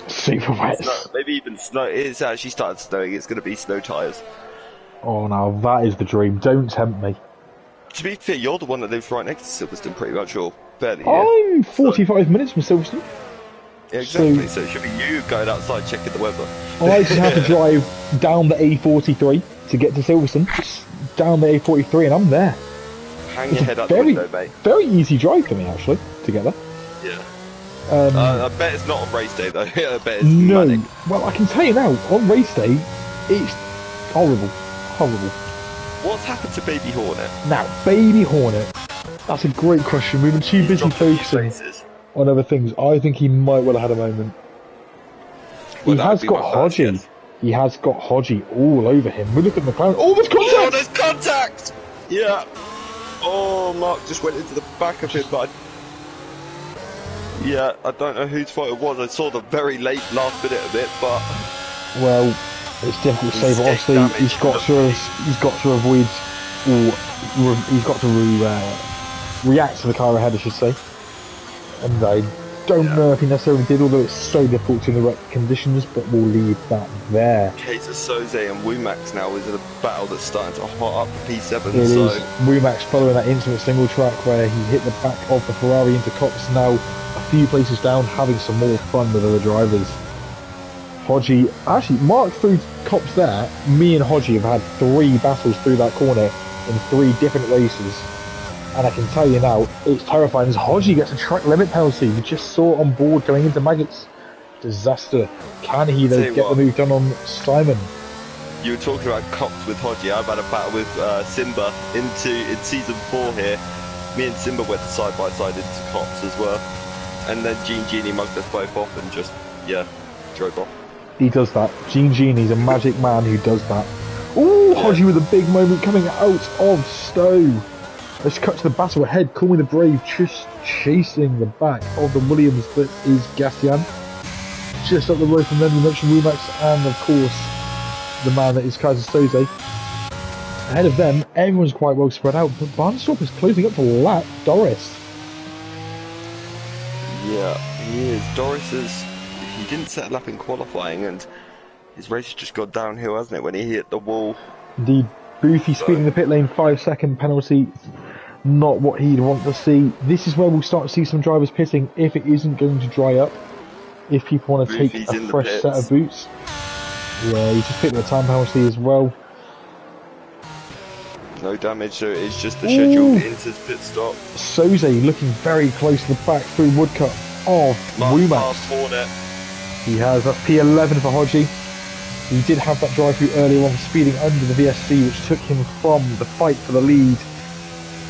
Super wet. Maybe even snow. It's actually started snowing. It's going to be snow tyres. Oh, now that is the dream. Don't tempt me. To be fair, you're the one that lives right next to Silverstone, pretty much, or fairly. I'm 45 minutes from Silverstone. Yeah, exactly. So it should be you going outside checking the weather. I just have to drive down the A43 to get to Silverstone. Just down the A43, and I'm there. Hang your head out the window, mate. Very easy drive for me, actually, to get there. Yeah. I bet it's not on race day, though. I bet it's manic. Well, I can tell you now, on race day, it's horrible. Horrible. What's happened to Baby Hornet? Now, Baby Hornet, that's a great question. We've been too busy focusing on other things. I think he might well have had a moment. Well, he has got Hodgie. Yes. He has got Hodgie all over him. We look at McLaren. Oh, there's contact! Oh, there's contact! Yeah. Oh, Mark just went into the back of him, but yeah, I don't know whose fault it was. I saw the very late last minute of it, but Well, it's difficult to say, but Mistake obviously damage he's got to avoid, or he's got to react to the car ahead, I should say. And I don't know if he necessarily did, although it's so difficult to in the wet conditions. But we'll leave that there. Case of Soze and Wumax now is a battle that's starting to hot up the P7. It so is Wumax following that intimate single track where he hit the back of the Ferrari into Cops, now a few places down, having some more fun with other drivers. Hodgie actually marked through Cops there. Me and Hodgie have had 3 battles through that corner in 3 different races. And I can tell you now, it's terrifying as Hodgie gets a track limit penalty. We just saw it on board going into Maggots. Disaster. Can he though get the move done on Simon? You were talking about Cops with Hodgie. I've had a battle with Simba in season 4 here. Me and Simba went side by side into Cops as well. And then Genie mugged us both off and just, drove off. He does that. Genie's a magic man who does that. Ooh, Hodgie with a big moment coming out of Stowe. Let's cut to the battle ahead. Call Me the Brave, just chasing the back of the Williams that is Gastian. Just up the road from them, you mentioned Wumax, and of course, the man that is Kaiser Soze. Ahead of them, everyone's quite well spread out, but Barnstorp is closing up to lap Doris. Yeah, he is. He didn't set a lap in qualifying, and his race has just gone downhill, hasn't it, when he hit the wall. Indeed, Boothie speeding the pit lane, 5-second penalty. Not what he'd want to see. This is where we'll start to see some drivers pitting if it isn't going to dry up. If people want to take a fresh set of boots. Yeah, he just picked the time penalty as well. No damage, so it's just the scheduled Inter's pit stop. Soze looking very close to the back through Woodcut of Wumax. He has a P11 for Hodgie. He did have that drive through earlier on, speeding under the VSC, which took him from the fight for the lead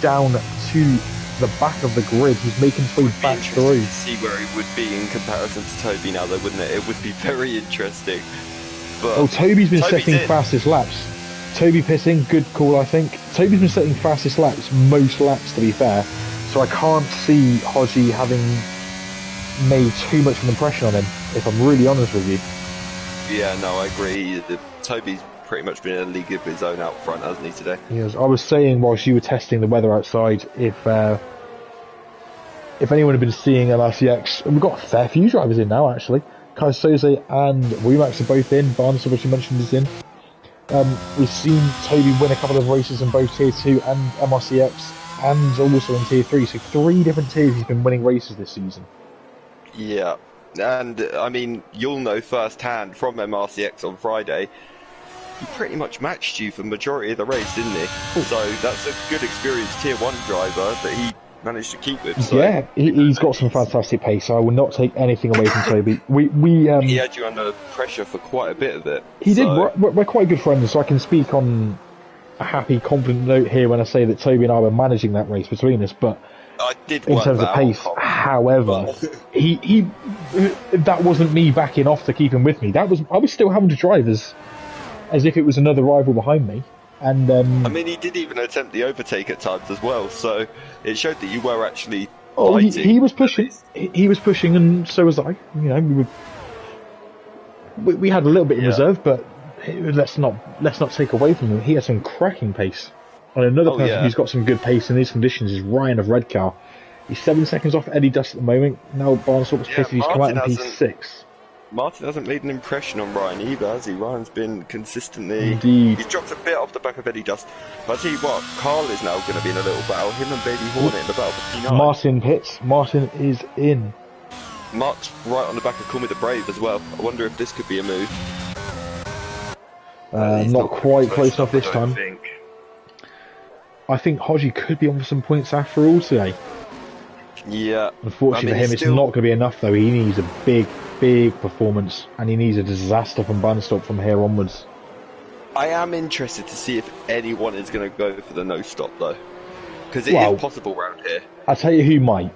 down to the back of the grid. He's making his way back through. To see where he would be in comparison to Toby now, though, wouldn't it? It would be very interesting. But Toby's been setting fastest laps. Toby pitting, good call, I think. Toby's been setting fastest laps, most laps to be fair. So I can't see Hodgie having made too much of an impression on him, if I'm really honest with you. Yeah, no, I agree. Toby's pretty much been in a league of his own out front, hasn't he, today? Yes, I was saying whilst you were testing the weather outside, if anyone had been seeing MRCX, and we've got a fair few drivers in now actually. Kaiser Soze and Wumax are both in. Barnes, which you mentioned, is in. We've seen Toby win a couple of races in both Tier 2 and MRCX, and also in Tier 3. So 3 different tiers he's been winning races this season. Yeah, and I mean, you'll know firsthand from MRCX on Friday, he pretty much matched you for the majority of the race, didn't he? Ooh. So that's a good experienced Tier 1 driver that he managed to keep with. So yeah, he's got some fantastic pace, so I will not take anything away from Toby. He had you under pressure for quite a bit of it. He did. We're quite good friends, so I can speak on a happy, confident note here when I say that Toby and I were managing that race between us, but I did in terms of pace, however, he that wasn't me backing off to keep him with me. I was still having to drive as if it was another rival behind me. And I mean, he did even attempt the overtake at times as well, so it showed that you were actually fighting. He was pushing. He was pushing, and so was I. You know, we had a little bit in reserve, but let's not take away from him. He had some cracking pace. And another person who's got some good pace in these conditions is Ryan of Redcar. He's 7 seconds off Eddie Dust at the moment. Now Barnestorp's pitted, he's come out in P6. Martin hasn't made an impression on Ryan either, has he? Ryan's been consistently... Indeed. He's dropped a bit off the back of Eddie Dust. But I tell you what, Carl is now going to be in a little battle. Him and Baby Hornet in the battle for P9. Martin pits. Martin is in. Mark's right on the back of Call Me the Brave as well. I wonder if this could be a move. Not quite close enough this time. I think Hodgie could be on for some points after all today. Yeah. Unfortunately for him, it's not going to be enough though. He needs a big performance, and he needs a disaster from Barnstorp from here onwards. I am interested to see if anyone is going to go for the no stop though, because it is possible around here. I'll tell you who might.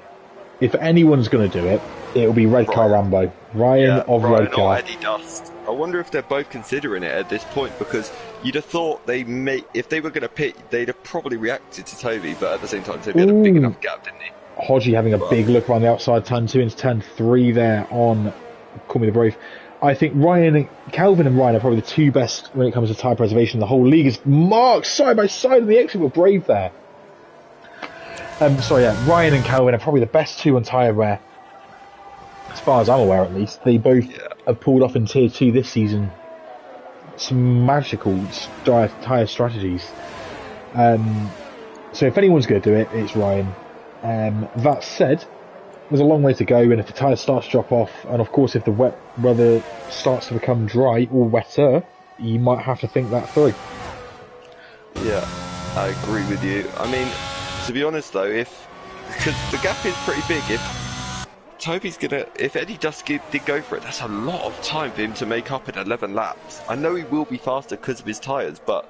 If anyone's going to do it, it'll be Redcar Rambo. Ryan of Redcar. Or Eddie Dust. I wonder if they're both considering it at this point, because you'd have thought if they were going to pit, they'd have probably reacted to Toby, but at the same time, Toby had a big enough gap, didn't he? Hodgie having a big look around the outside, turn 2 into turn 3 there on Call Me the Brave. I think Calvin and Ryan are probably the two best when it comes to tyre preservation in the whole league. Is Mark side by side in the exit with Brave there. Ryan and Calvin are probably the best two on tyre wear, as far as I'm aware at least. They both have pulled off in Tier 2 this season some magical tyre strategies. So if anyone's going to do it, it's Ryan. That said, there's a long way to go, and if the tyres start to drop off, and of course if the wet weather starts to become dry or wetter, you might have to think that through. Yeah, I agree with you. I mean, to be honest though, because the gap is pretty big, if Eddie Dust did go for it, that's a lot of time for him to make up in 11 laps. I know he will be faster because of his tyres, but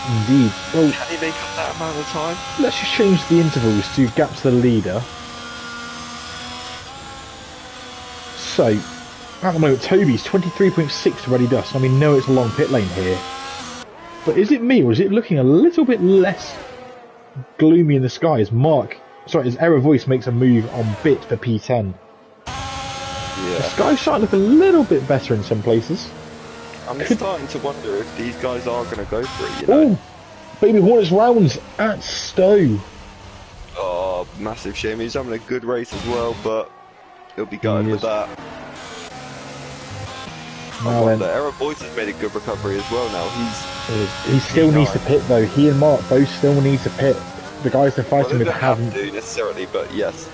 indeed. Well, can he make up that amount of time? Let's just change the intervals to gap to the leader. So, at the moment, Toby's 23.6 to Eddie Dust. I mean, no, it's a long pit lane here. But is it me, or is it looking a little bit less gloomy in the sky as his error voice makes a move on bit for P10? Yeah. The sky's starting to look a little bit better in some places. I'm starting to wonder if these guys are going to go for it, you know? Oh, Baby Hornets rounds at Stowe. Oh, massive shame. He's having a good race as well, but he'll be going with that. The Error Boys has made a good recovery as well now. He still needs to pit though. He and Mark both still need to pit. The guys they're fighting with haven't. They don't have to necessarily, but yes,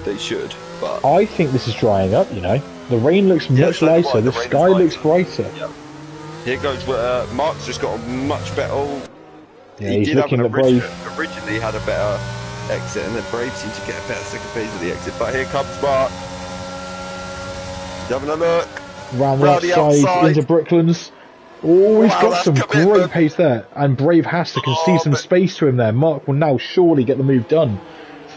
they should. But I think this is drying up, you know. The rain looks much lighter, the sky looks brighter. Yep. Here goes Mark's just got a much better. Yeah, he's looking at Brave. Originally had a better exit, and then Brave seemed to get a better second phase of the exit. But here comes Mark. He's having a look. Round the outside into Brooklands. Oh, he's got some great pace there. And Brave has to concede some space to him there. Mark will now surely get the move done.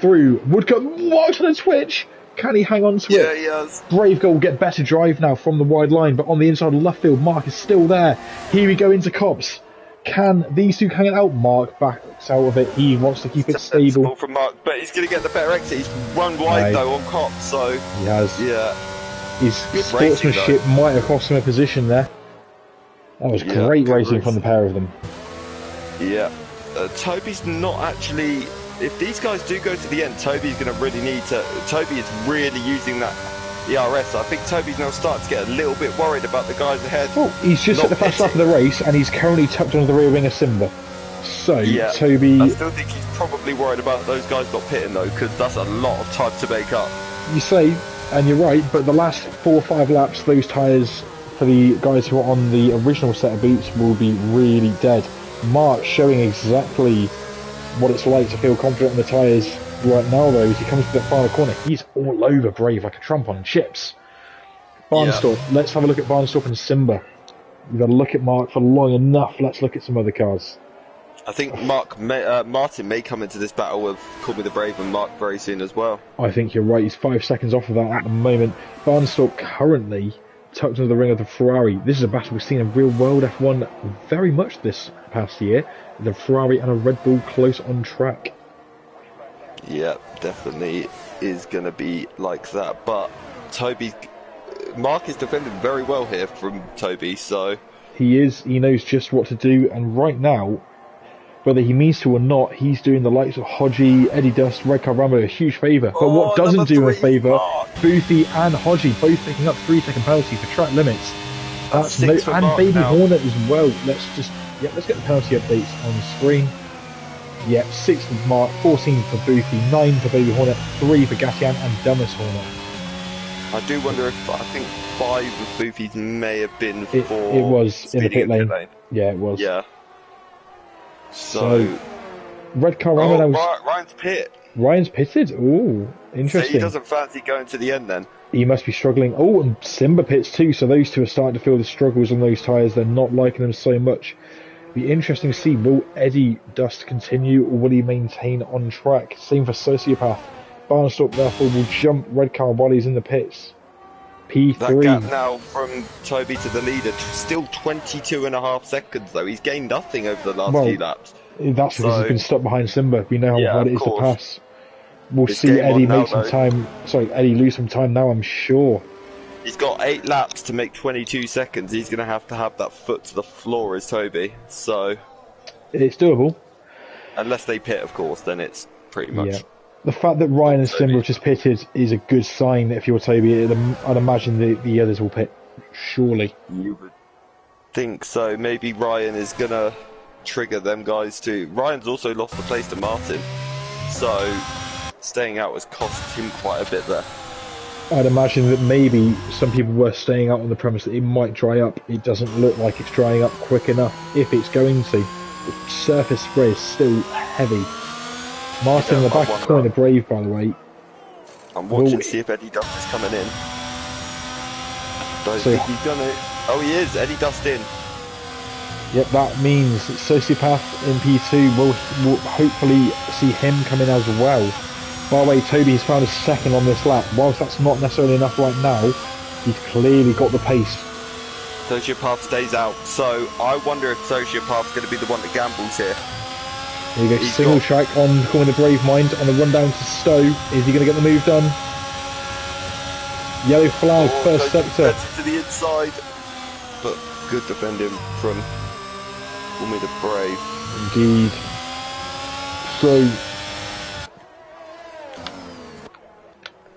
Through Woodcut. Watch on a twitch. Can he hang on to it? Yeah, he has. Brave will get better drive now from the wide line, but on the inside of left field, Mark is still there. Here we go into Cops. Can these two hang it out? Mark backs out of it. He wants to keep it stable. From Mark, but he's going to get the better exit. He's run wide though on Cops, so he has. Yeah. His sportsmanship might have cost him a position there. That was great racing from the pair of them. Yeah. Toby's not actually... If these guys do go to the end, Toby's going to really need to... Toby is really using that ERS. I think Toby's now starting to get a little bit worried about the guys ahead. Oh, he's just at the first lap of the race, and he's currently tucked under the rear wing of Simba. So, Toby... I still think he's probably worried about those guys not pitting, though, because that's a lot of time to make up. You say, and you're right, but the last 4 or 5 laps, those tyres, for the guys who are on the original set of boots, will be really dead. Mark showing exactly what it's like to feel confident in the tyres right now, though, as he comes to the final corner. He's all over Brave like a trump on chips. Barnstorp, let's have a look at Barnstorp and Simba. We've got to look at Mark for long enough. Let's look at some other cars. I think Martin may come into this battle with Call Me the Brave and Mark very soon as well. I think you're right. He's 5 seconds off of that at the moment. Barnstorp currently tucked into the ring of the Ferrari. This is a battle we've seen in real world F1 very much this past year. The Ferrari and a Red Bull close on track. Yeah, definitely is going to be like that. But Mark is defending very well here from Toby, so... He is. He knows just what to do, and right now, whether he means to or not, he's doing the likes of Hodgie, Eddie Dust, Red Car Rambo a huge favour. But what doesn't do him a favour, Boothie and Hodgie both picking up 3-second penalty for track limits. That's and Baby Hornet as well. Let's get the penalty updates on screen. Yep, 6 for Mark, 14 for Boothie, 9 for Baby Hornet, 3 for Gatian and Dumbest Hornet. I do wonder if, I think 5 of Boothie's may have been for... It was in the pit lane. Yeah, it was. Yeah. So Red Car Rambo Ryan's pit. Ryan's pitted? Ooh, interesting. So he doesn't fancy going to the end then? He must be struggling. Oh, and Simba pits too, so those two are starting to feel the struggles on those tyres. They're not liking them so much. Be interesting to see, will Eddie Dust continue or will he maintain on track? Same for Sociopath. Barnstorp therefore will jump Red Car while he's in the pits. P3. That gap now from Toby to the leader, still 22.5 seconds though. He's gained nothing over the last few laps. That's because he's been stuck behind Simba. We know how hard it is to pass. We'll see Eddie make some time. Sorry, Eddie lose some time now, I'm sure. He's got 8 laps to make 22 seconds. He's going to have that foot to the floor as Toby. So it's doable. Unless they pit, of course, then it's pretty much... Yeah. The fact that Ryan and Simba have just pitted is a good sign that if you're Toby, I'd imagine the others will pit, surely. You would think so. Maybe Ryan is going to trigger them guys too. Ryan's also lost the place to Martin, so staying out has cost him quite a bit there. I'd imagine that maybe some people were staying out on the premise that it might dry up. It doesn't look like it's drying up quick enough, if it's going to. The surface spray is still heavy. Martin in the back corner, Brave, by the way. I'm watching to see if Eddie Dust is coming in. Don't think he's done it. Oh, he is. Eddie Dust in. Yep, that means that Sociopath in P2 will hopefully see him come in as well. By the way, Toby has found a second on this lap. Whilst that's not necessarily enough right now, he's clearly got the pace. Sociopath stays out, so I wonder if Sociopath's going to be the one that gambles here. There you go, single track on Calling the Brave Mind on the run down to Stowe. Is he going to get the move done? Yellow flag, first sector. To the inside, but good defending from Call Me the Brave. Indeed. So,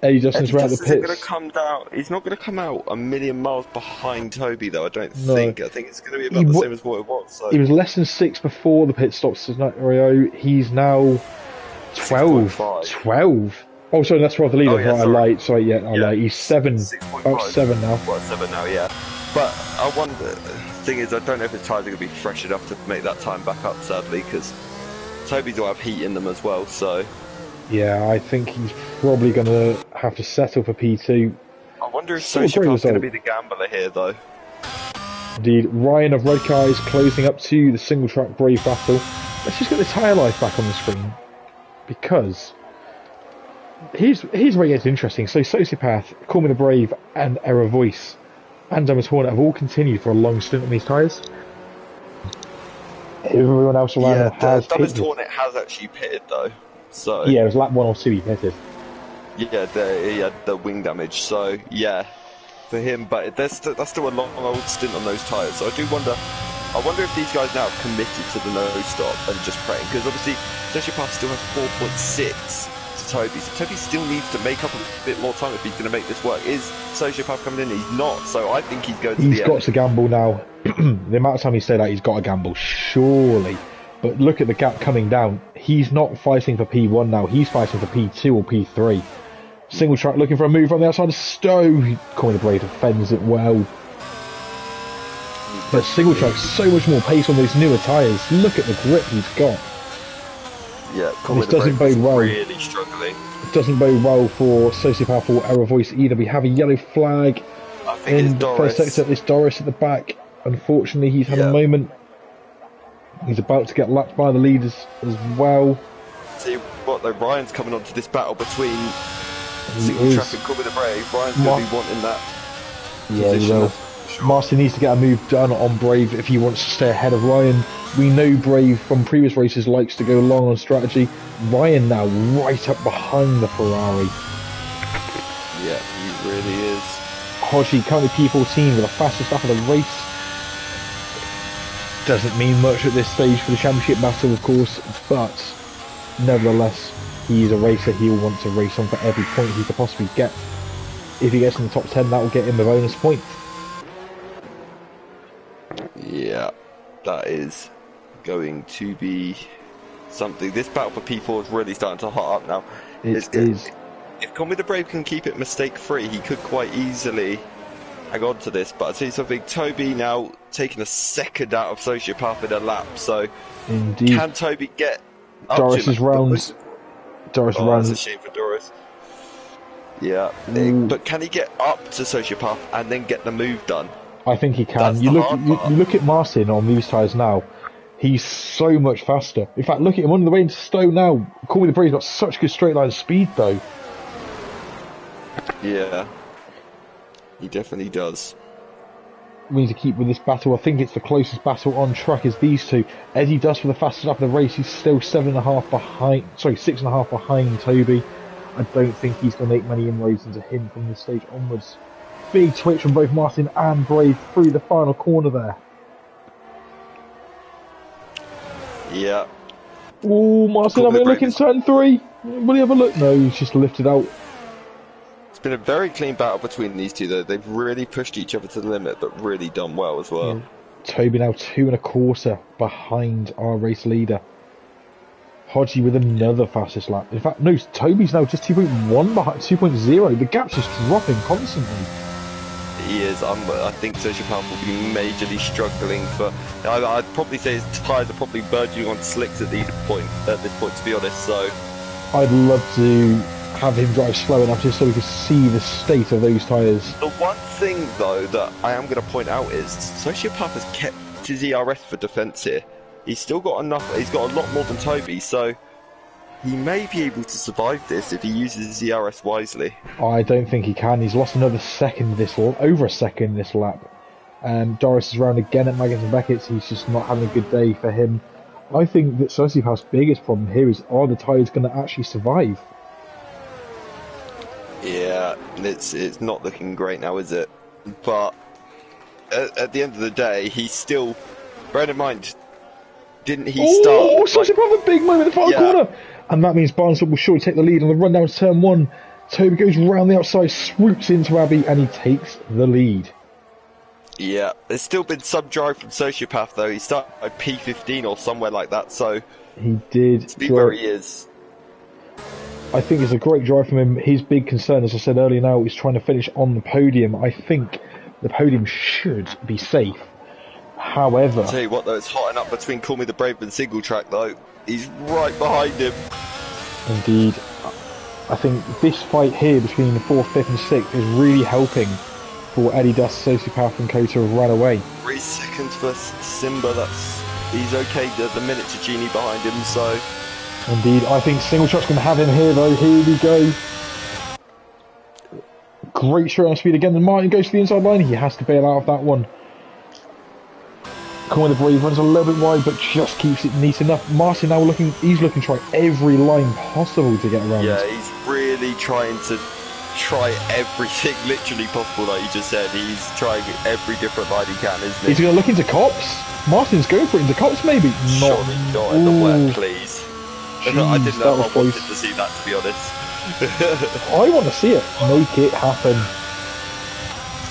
Eddie Dustin's around the pits. Gonna come down. He's not going to come out a million miles behind Toby, though. I don't think. I think it's going to be about the same as what it was. So. He was less than 6 before the pit stop scenario. He's now 12. 12. Oh, sorry, that's right. The leader. I lied. Sorry, yeah, I lied. He's 7. About 7 now. Well, 7 now, yeah. But I wonder. The thing is, I don't know if his tyres are going to be fresh enough to make that time back up. Sadly, because Toby's will have heat in them as well. So. Yeah, I think he's probably going to have to settle for P2. I wonder if Sociopath's going to be the gambler here, though. Indeed, Ryan of Red Car is closing up to the single track Brave battle. Let's just get the tyre life back on the screen, because here's where it gets interesting. So Sociopath, Call Me the Brave, and Error Voice, and Dumbest Hornet have all continued for a long stint on these tyres. Everyone else around has pitted. Dumbest Hornet has actually pitted, though. So yeah, it was lap 1 or 2 he pitted. Yeah, he had the wing damage, so yeah, for him. But that's still a long old stint on those tyres. So I wonder if these guys now have committed to the no stop and just praying, because obviously Sociopath still has 4.6 to Toby, so Toby still needs to make up a bit more time if he's going to make this work. Is Sociopath coming in? He's not, so I think he's going to. He's got to gamble now. The amount of time he stayed out, he's got to gamble, surely. But look at the gap coming down. He's not fighting for P1 now. He's fighting for P2 or P3. Single track looking for a move on the outside of Stowe. Calling the Brave defends it well. But single track, so much more pace on those newer tyres. Look at the grip he's got. Yeah, this doesn't bode well. Really struggling. It doesn't bode well for Sociopath or Error Voice either. We have a yellow flag in the first sector. It's Doris at the back. Unfortunately, he's had a moment. He's about to get lapped by the leaders as well. See what though, Ryan's coming onto this battle between single track and Call Me the Brave. Ryan's going to be wanting that position. Sure. Martin needs to get a move done on Brave if he wants to stay ahead of Ryan. We know Brave from previous races likes to go long on strategy. Ryan now right up behind the Ferrari. Yeah, he really is. Hodgie currently P14 with the fastest lap of the race. Doesn't mean much at this stage for the championship battle, of course, but nevertheless, he's a racer. He'll want to race on for every point he could possibly get. If he gets in the top 10, that will get him a bonus point. Yeah, that is going to be something. This battle for P4 is really starting to hot up now. It is. If Call Me the Brave can keep it mistake-free, he could quite easily hang on to this. But I'll tell you something, Toby now taking a second out of Sociopath in a lap, so indeed. Can Toby get up Doris's rounds? Doris rounds. That's a shame for Doris. Yeah, but can he get up to Sociopath and then get the move done? I think he can. You look at Martin on these tyres now. He's so much faster. In fact, look at him on the way into Stowe now. Call Me the Brave's got such good straight line speed though. Yeah, he definitely does. We need to keep with this battle. I think it's the closest battle on track is these two. Eddie Dust for the fastest lap of the race. He's still 6.5 behind Toby. I don't think he's going to make many inroads into him from this stage onwards. big twitch from both Martin and Brave through the final corner there. Yeah. Oh, Martin having a look in turn 3. Will he have a look? No, he's just lifted out. It's been a very clean battle between these two, though. They've really pushed each other to the limit, but really done well as well. Yeah. Toby now 2.25 behind our race leader. Hodgie with another fastest lap. In fact, no, Toby's now just 2.1 behind 2.0. The gap's just dropping constantly. He is. I think Sociopath will be majorly struggling for. I'd probably say his tyres are probably verging on slicks at this point, to be honest. So I'd love to have him drive slow enough just so we can see the state of those tyres. The one thing, though, that I am going to point out is Sociopath has kept his ERS for defence here. He's still got enough. He's got a lot more than Toby, so he may be able to survive this if he uses his ERS wisely. I don't think he can. He's lost another second over a second this lap. Doris is round again at Maggins and Beckett's. He's just not having a good day for him. I think that Sociopath's biggest problem here is, are the tyres going to actually survive? Yeah, it's not looking great now, is it? But at the end of the day, he's still. Bear in mind, didn't he start? Oh, Sociopath, a big moment in the final corner! And that means Barnsley will surely take the lead on the run down to turn 1. Toby goes round the outside, swoops into Abbey, and he takes the lead. Yeah, there's still been some drive from Sociopath, though. He started by P15 or somewhere like that, so he did. To be where he is. I think it's a great drive from him. His big concern, as I said earlier now, is trying to finish on the podium. I think the podium should be safe. However, I'll tell you what, though, it's hotting up between Call Me the Brave and Single Track, though. He's right behind him. Indeed. I think this fight here between the 4th, 5th and 6th is really helping for Eddie Dust, Sociopath and Kota have run away. 3 seconds for Simba, he's okay at the minute to Genie behind him, so... Indeed, I think Singletrack's going to have him here though. Here we go. Great straight on speed again, and Martin goes to the inside line. He has to bail out of that one. Corner the Brave runs a little bit wide, but just keeps it neat enough. Martin now he's looking to try every line possible to get around. Yeah, he's really trying to try everything literally possible, like you just said. He's trying every different line he can, isn't he? He's going to look into cops. Martin's going for it into cops, maybe. Surely not in the wet, please. Jeez, I didn't know if I wanted close. to see that, to be honest. I want to see it. Make it happen.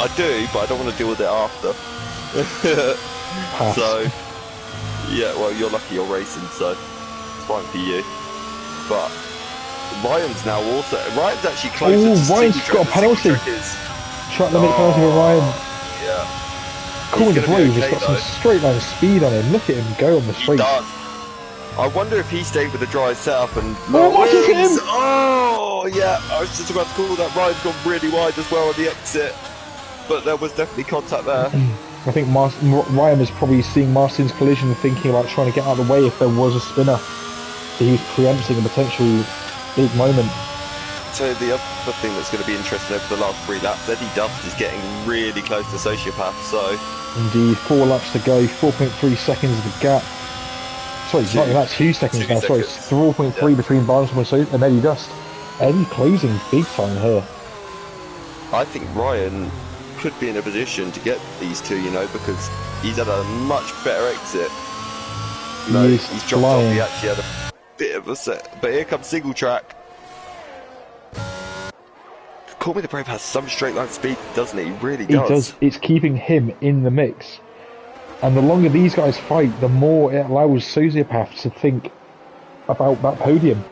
I do, but I don't want to deal with it after. Pass. So, yeah, well, you're lucky you're racing, so it's fine for you. But Ryan's now also. Ryan's actually closer to Ryan's got a penalty. Track limit penalty for Ryan. Yeah. Cool, the Brave has got some straight line speed on him. Look at him go on the straight. He does. I wonder if he stayed with the dry setup and... Martin's hit him! Oh, yeah, I was just about to call that. Ryan's gone really wide as well on the exit. But there was definitely contact there. I think Ryan was probably seeing Martin's collision and thinking about trying to get out of the way if there was a spinner. So he was preempting a potential big moment. So the other thing that's going to be interesting over the last 3 laps, Eddie Dust is getting really close to Sociopath, so... Indeed, 4 laps to go, 4.3 seconds of the gap. Sorry, not even that, 2 seconds now, sorry, it's 4.3 between Barnsley and Eddie Dust. Eddie closing big time here. I think Ryan could be in a position to get these two, you know, because he's had a much better exit. No, he's dropped off, he actually had a bit of a set. But here comes Single Track. Call Me the Brave has some straight line speed, doesn't he? He really does. He does. It's keeping him in the mix. And the longer these guys fight, the more it allows Sociopath to think about that podium.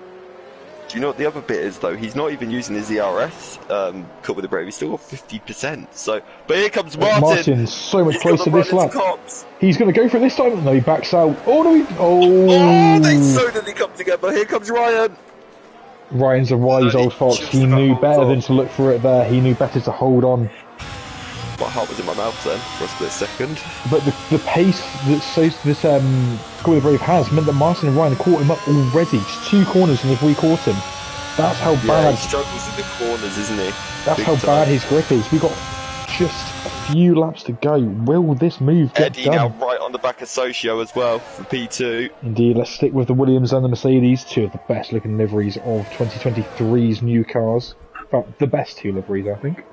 Do you know what the other bit is, though? He's not even using his ERS. Caught with the Brave. He's still got 50%. So, but here comes Martin. Martin's so much closer this lap. Cops. He's going to go for it this time. No, he backs out. Oh no! Oh, they so nearly come together. Here comes Ryan. Ryan's a wise old fox. He knew better than to look for it there. He knew better to hold on. My heart was in my mouth then for a split second. But the pace that this Call Me the Brave has meant that Martin and Ryan caught him up already. Just 2 corners and if we caught him. That's how bad. He struggles in the corners, isn't he? That's how bad his grip is. We got just a few laps to go. Will this move get Eddie done? now right on the back of Socio as well for P2. Indeed, let's stick with the Williams and the Mercedes, 2 of the best looking liveries of 2023's new cars. In fact, the best 2 liveries, I think.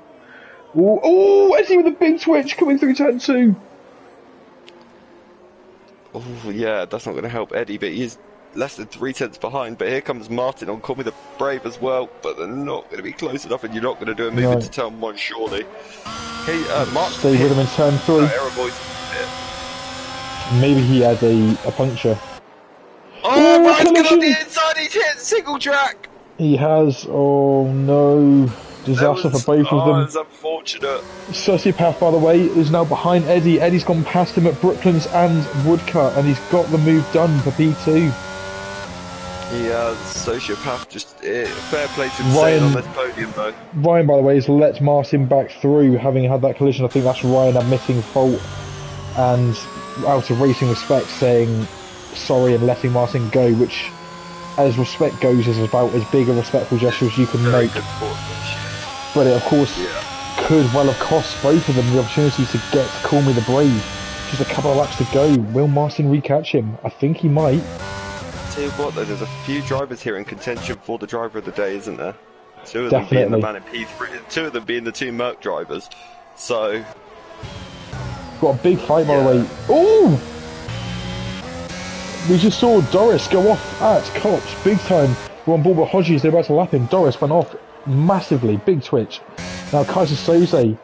Oh, Eddie with a big twitch coming through turn 2. Oh, yeah, that's not going to help Eddie, but he's less than 3/10 behind. But here comes Martin on Call Me the Brave as well, but they're not going to be close enough, and you're not going to do a move into turn 1, surely. Hey, Mark. Stay with him in turn 3. Maybe he had a puncture. Oh, Martin's got on the inside, he's hit single track! He has, oh no. Disaster for both of them. It's unfortunate. Sociopath, by the way, is now behind Eddie. Eddie's gone past him at Brooklands and Woodcut, and he's got the move done for P2. Yeah, Sociopath just fair play to Ryan on this podium though. Ryan, by the way, has let Martin back through, having had that collision. I think that's Ryan admitting fault and, out of racing respect, saying sorry and letting Martin go, which, as respect goes, is about as big a respectful gesture as you can make. But it, of course, could well have cost both of them the opportunity to get to Call Me the Brave. Just a couple of laps to go. Will Martin recatch him? I think he might. Tell you what though, there's a few drivers here in contention for the driver of the day, isn't there? 2 of Definitely. them being the man in P3, 2 of them being the 2 Merc drivers. So... Got a big fight, by the way. Ooh! We just saw Doris go off at Cops, big time. We're on board with Hodges, they're about to lap him. Doris went off massively, big twitch. Now Kaiser Soze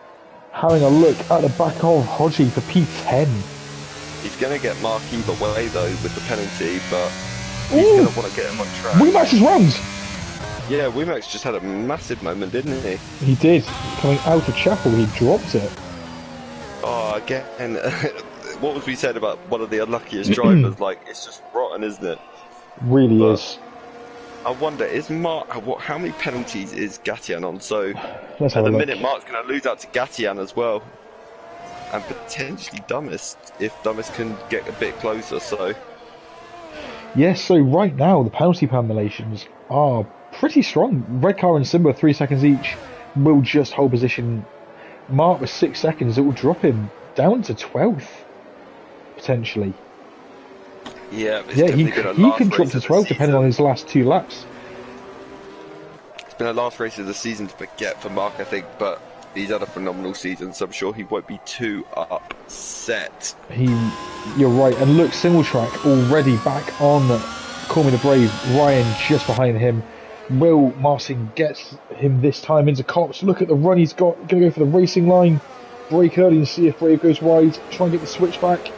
having a look at the back of Hodgie for P10. He's going to get Mark either way though with the penalty, but he's going to want to get him on track. Wemax is round! Yeah, Wemax just had a massive moment, didn't he? He did. Coming out of Chapel, he dropped it. Oh, again, what was we said about one of the unluckiest drivers? Like, it's just rotten, isn't it? Really is. I wonder, is Mark, how many penalties is Gatian on? So, Let's at the minute, Mark's going to lose out to Gatian as well. And potentially Dummest, if Dummest can get a bit closer, so... Yes, so right now, the penalty formulations are pretty strong. Red Car and Simba, 3 seconds each, will just hold position. Mark with 6 seconds, it will drop him down to 12th, potentially. Yeah, he could drop to 12 depending on his last 2 laps. It's been a last race of the season to forget for Mark, I think, but he's had a phenomenal season, so I'm sure he won't be too upset. You're right, and look, single track already back on Call Me the Brave. Ryan just behind him. Will Martin get him this time into Cops? Look at the run he's got. Going to go for the racing line. Brake early and see if Brave goes wide. Try and get the switch back.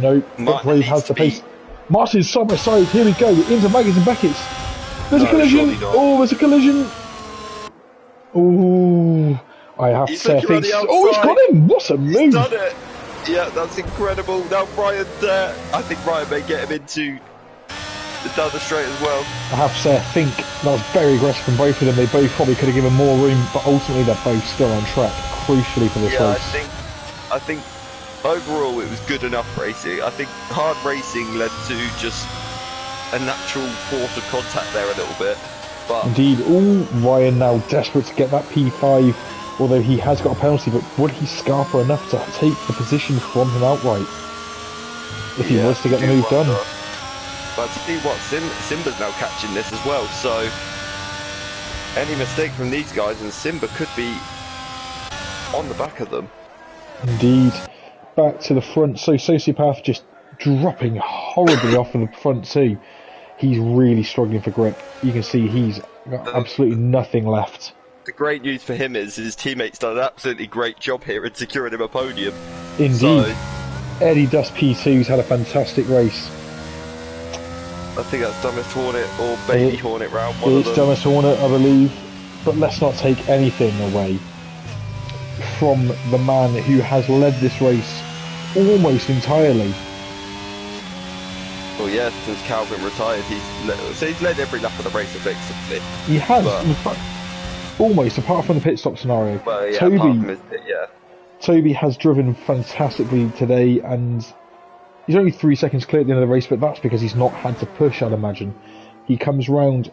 Nope. Brave has the pace. Martin's side by side. Here we go. Into Maggie's and Beckett's. There's a collision. Oh, there's a collision. Oh, I have to say, I think. Oh, he's got him. What a move. He's done it. Yeah, that's incredible. Now Ryan's there. I think Ryan may get him into down the straight as well. I have to say, I think that was very aggressive from both of them. They both probably could have given more room, but ultimately they're both still on track, crucially for this race. I think overall it was good enough racing. I think hard racing led to just a natural force of contact there a little bit. But indeed, Ryan now desperate to get that P5, although he has got a penalty, but would he scarper enough to take the position from him outright if he was to get the move done? But to see what, Simba's now catching this as well, so any mistake from these guys and Simba could be on the back of them. Indeed. Back to the front, so Sociopath just dropping horribly off of the front too. He's really struggling for grip. You can see he's got absolutely nothing left. The great news for him is his teammates done an absolutely great job here in securing him a podium. Indeed. So, Eddie Dust P2's had a fantastic race. I think that's Dumbest Hornet or Baby Hornet round one. It's Dumbest Hornet, I believe. But let's not take anything away from the man who has led this race almost entirely. Well, yeah, since Calvin retired, he's led every lap of the race effectively. He has, almost, apart from the pit stop scenario. Well, yeah, Toby has driven fantastically today, and he's only 3 seconds clear at the end of the race, but that's because he's not had to push, I'd imagine. He comes round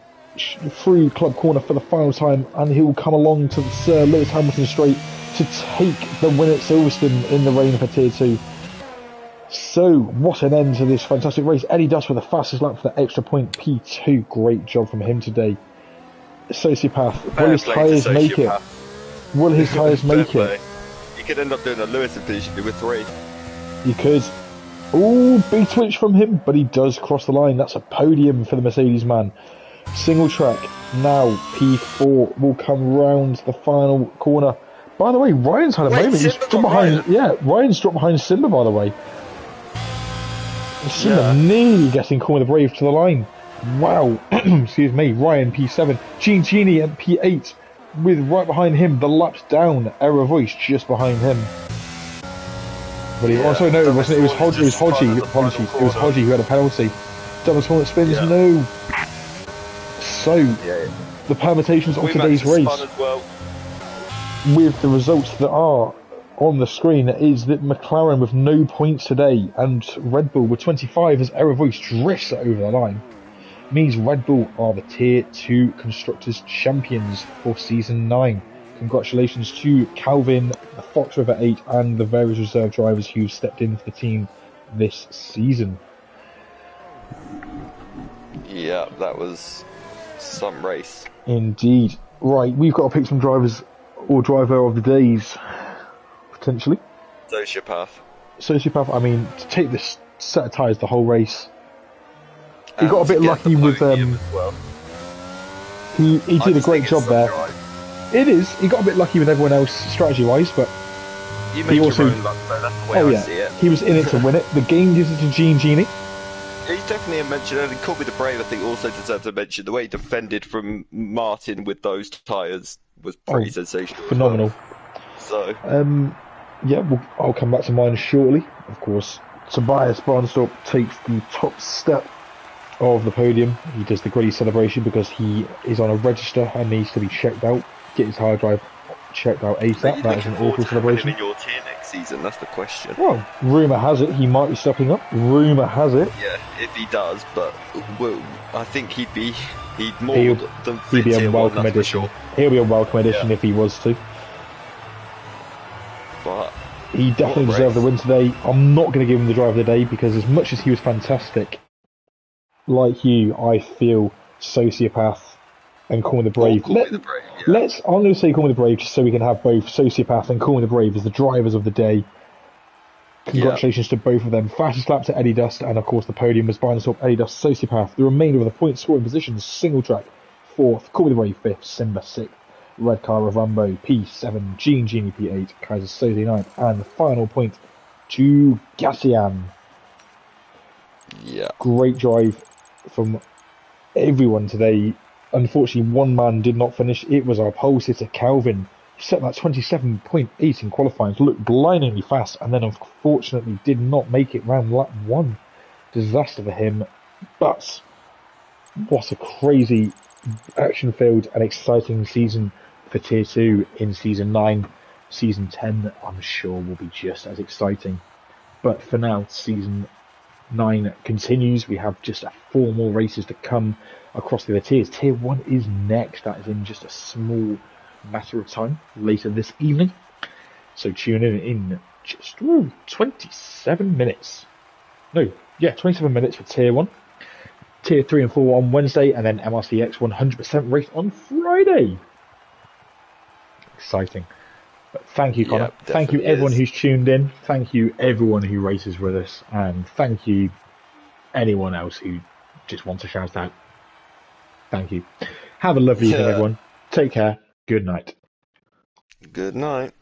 through Club Corner for the final time, and he'll come along to Sir Lewis Hamilton straight to take the win at Silverstone in the rain for Tier 2. So, what an end to this fantastic race. Eddie Dust with the fastest lap for the extra point P2. Great job from him today. Sociopath, will his tyres make it? Will his tyres make it? You could end up doing a Lewis and finishing with 3. He could. Ooh, big twitch from him, but he does cross the line. That's a podium for the Mercedes man. Single track. Now P4 will come round the final corner. By the way, Ryan's had a moment. He's dropped behind. Ryan. Yeah, Ryan's dropped behind Simba. By the way, Simba nearly getting Corner the Brave to the line. Wow. Excuse me. Ryan P7, Genie at P8, with right behind him the laps down. Error voice just behind him. But he also no, it wasn't. It was Hodgie. It was Hodgie. Apologies. It was Hodgie who had a penalty. Double split spins. Yeah. No. So the permutations of today's race, with the results that are on the screen, is that McLaren with no points today and Red Bull with 25 as Error Voice drifts it over the line. Means Red Bull are the Tier 2 Constructors Champions for Season 9. Congratulations to Calvin, the Fox River 8 and the various reserve drivers who stepped in for the team this season. Yeah, that was some race. Indeed. Right, we've got to pick some drivers or driver of the days, potentially. Sociopath, I mean, to take this set of tyres the whole race. He got a bit lucky with he did a great job there. It is. He got a bit lucky with everyone else strategy-wise, but he also. He was in it to win it. The game gives it to Genie. He's definitely a mention, and Call Me the Brave, I think, also deserves a mention. The way he defended from Martin with those tyres was pretty sensational. Phenomenal. So. I'll come back to mine shortly. Of course, Tobias Barnstorp takes the top step of the podium. He does the great celebration because he is on a register and needs to be checked out. Get his hard drive checked out ASAP. That is an awful celebration. In your tier next season, that's the question. Well, rumour has it he might be stepping up. Rumour has it. Yeah, if he does, but I think he'd be on welcome addition. Sure. He'll be a welcome addition if he was to. But he definitely deserved the win today. I'm not going to give him the drive of the day because as much as he was fantastic, like you, I feel Sociopath and Call Me the Brave. I'm going to say Call Me the Brave just so we can have both Sociopath and Call Me the Brave as the drivers of the day. Congratulations to both of them. Fastest lap to Eddie Dust, and of course the podium was Barnstorp, Eddie Dust, Sociopath. The remainder of the point scoring positions: Single Track 4th, Call Me the Brave 5th, Simba 6th, Red Car of Rambo P7, Genie P8, Kaiser Soze 9th, and the final point to Gassian. Yeah. Great drive from everyone today. Unfortunately, one man did not finish. It was our pole sitter, Calvin. He set that 27.8 in qualifying to look blindingly fast, and then unfortunately did not make it round lap 1. Disaster for him. But what a crazy, action-filled and exciting season for Tier 2 in Season 9. Season 10, I'm sure, will be just as exciting. But for now, Season 9 continues. We have just 4 more races to come across the other tiers. Tier 1 is next. That is in just a small matter of time later this evening. So tune in just 27 minutes. 27 minutes for Tier 1. Tier 3 and 4 on Wednesday, and then MRCX 100% race on Friday. Exciting. But thank you, Connor. Thank you, everyone who's tuned in. Thank you, everyone who races with us. And thank you, anyone else who just wants a shout out. Thank you. Have a lovely evening, everyone. Take care. Good night. Good night.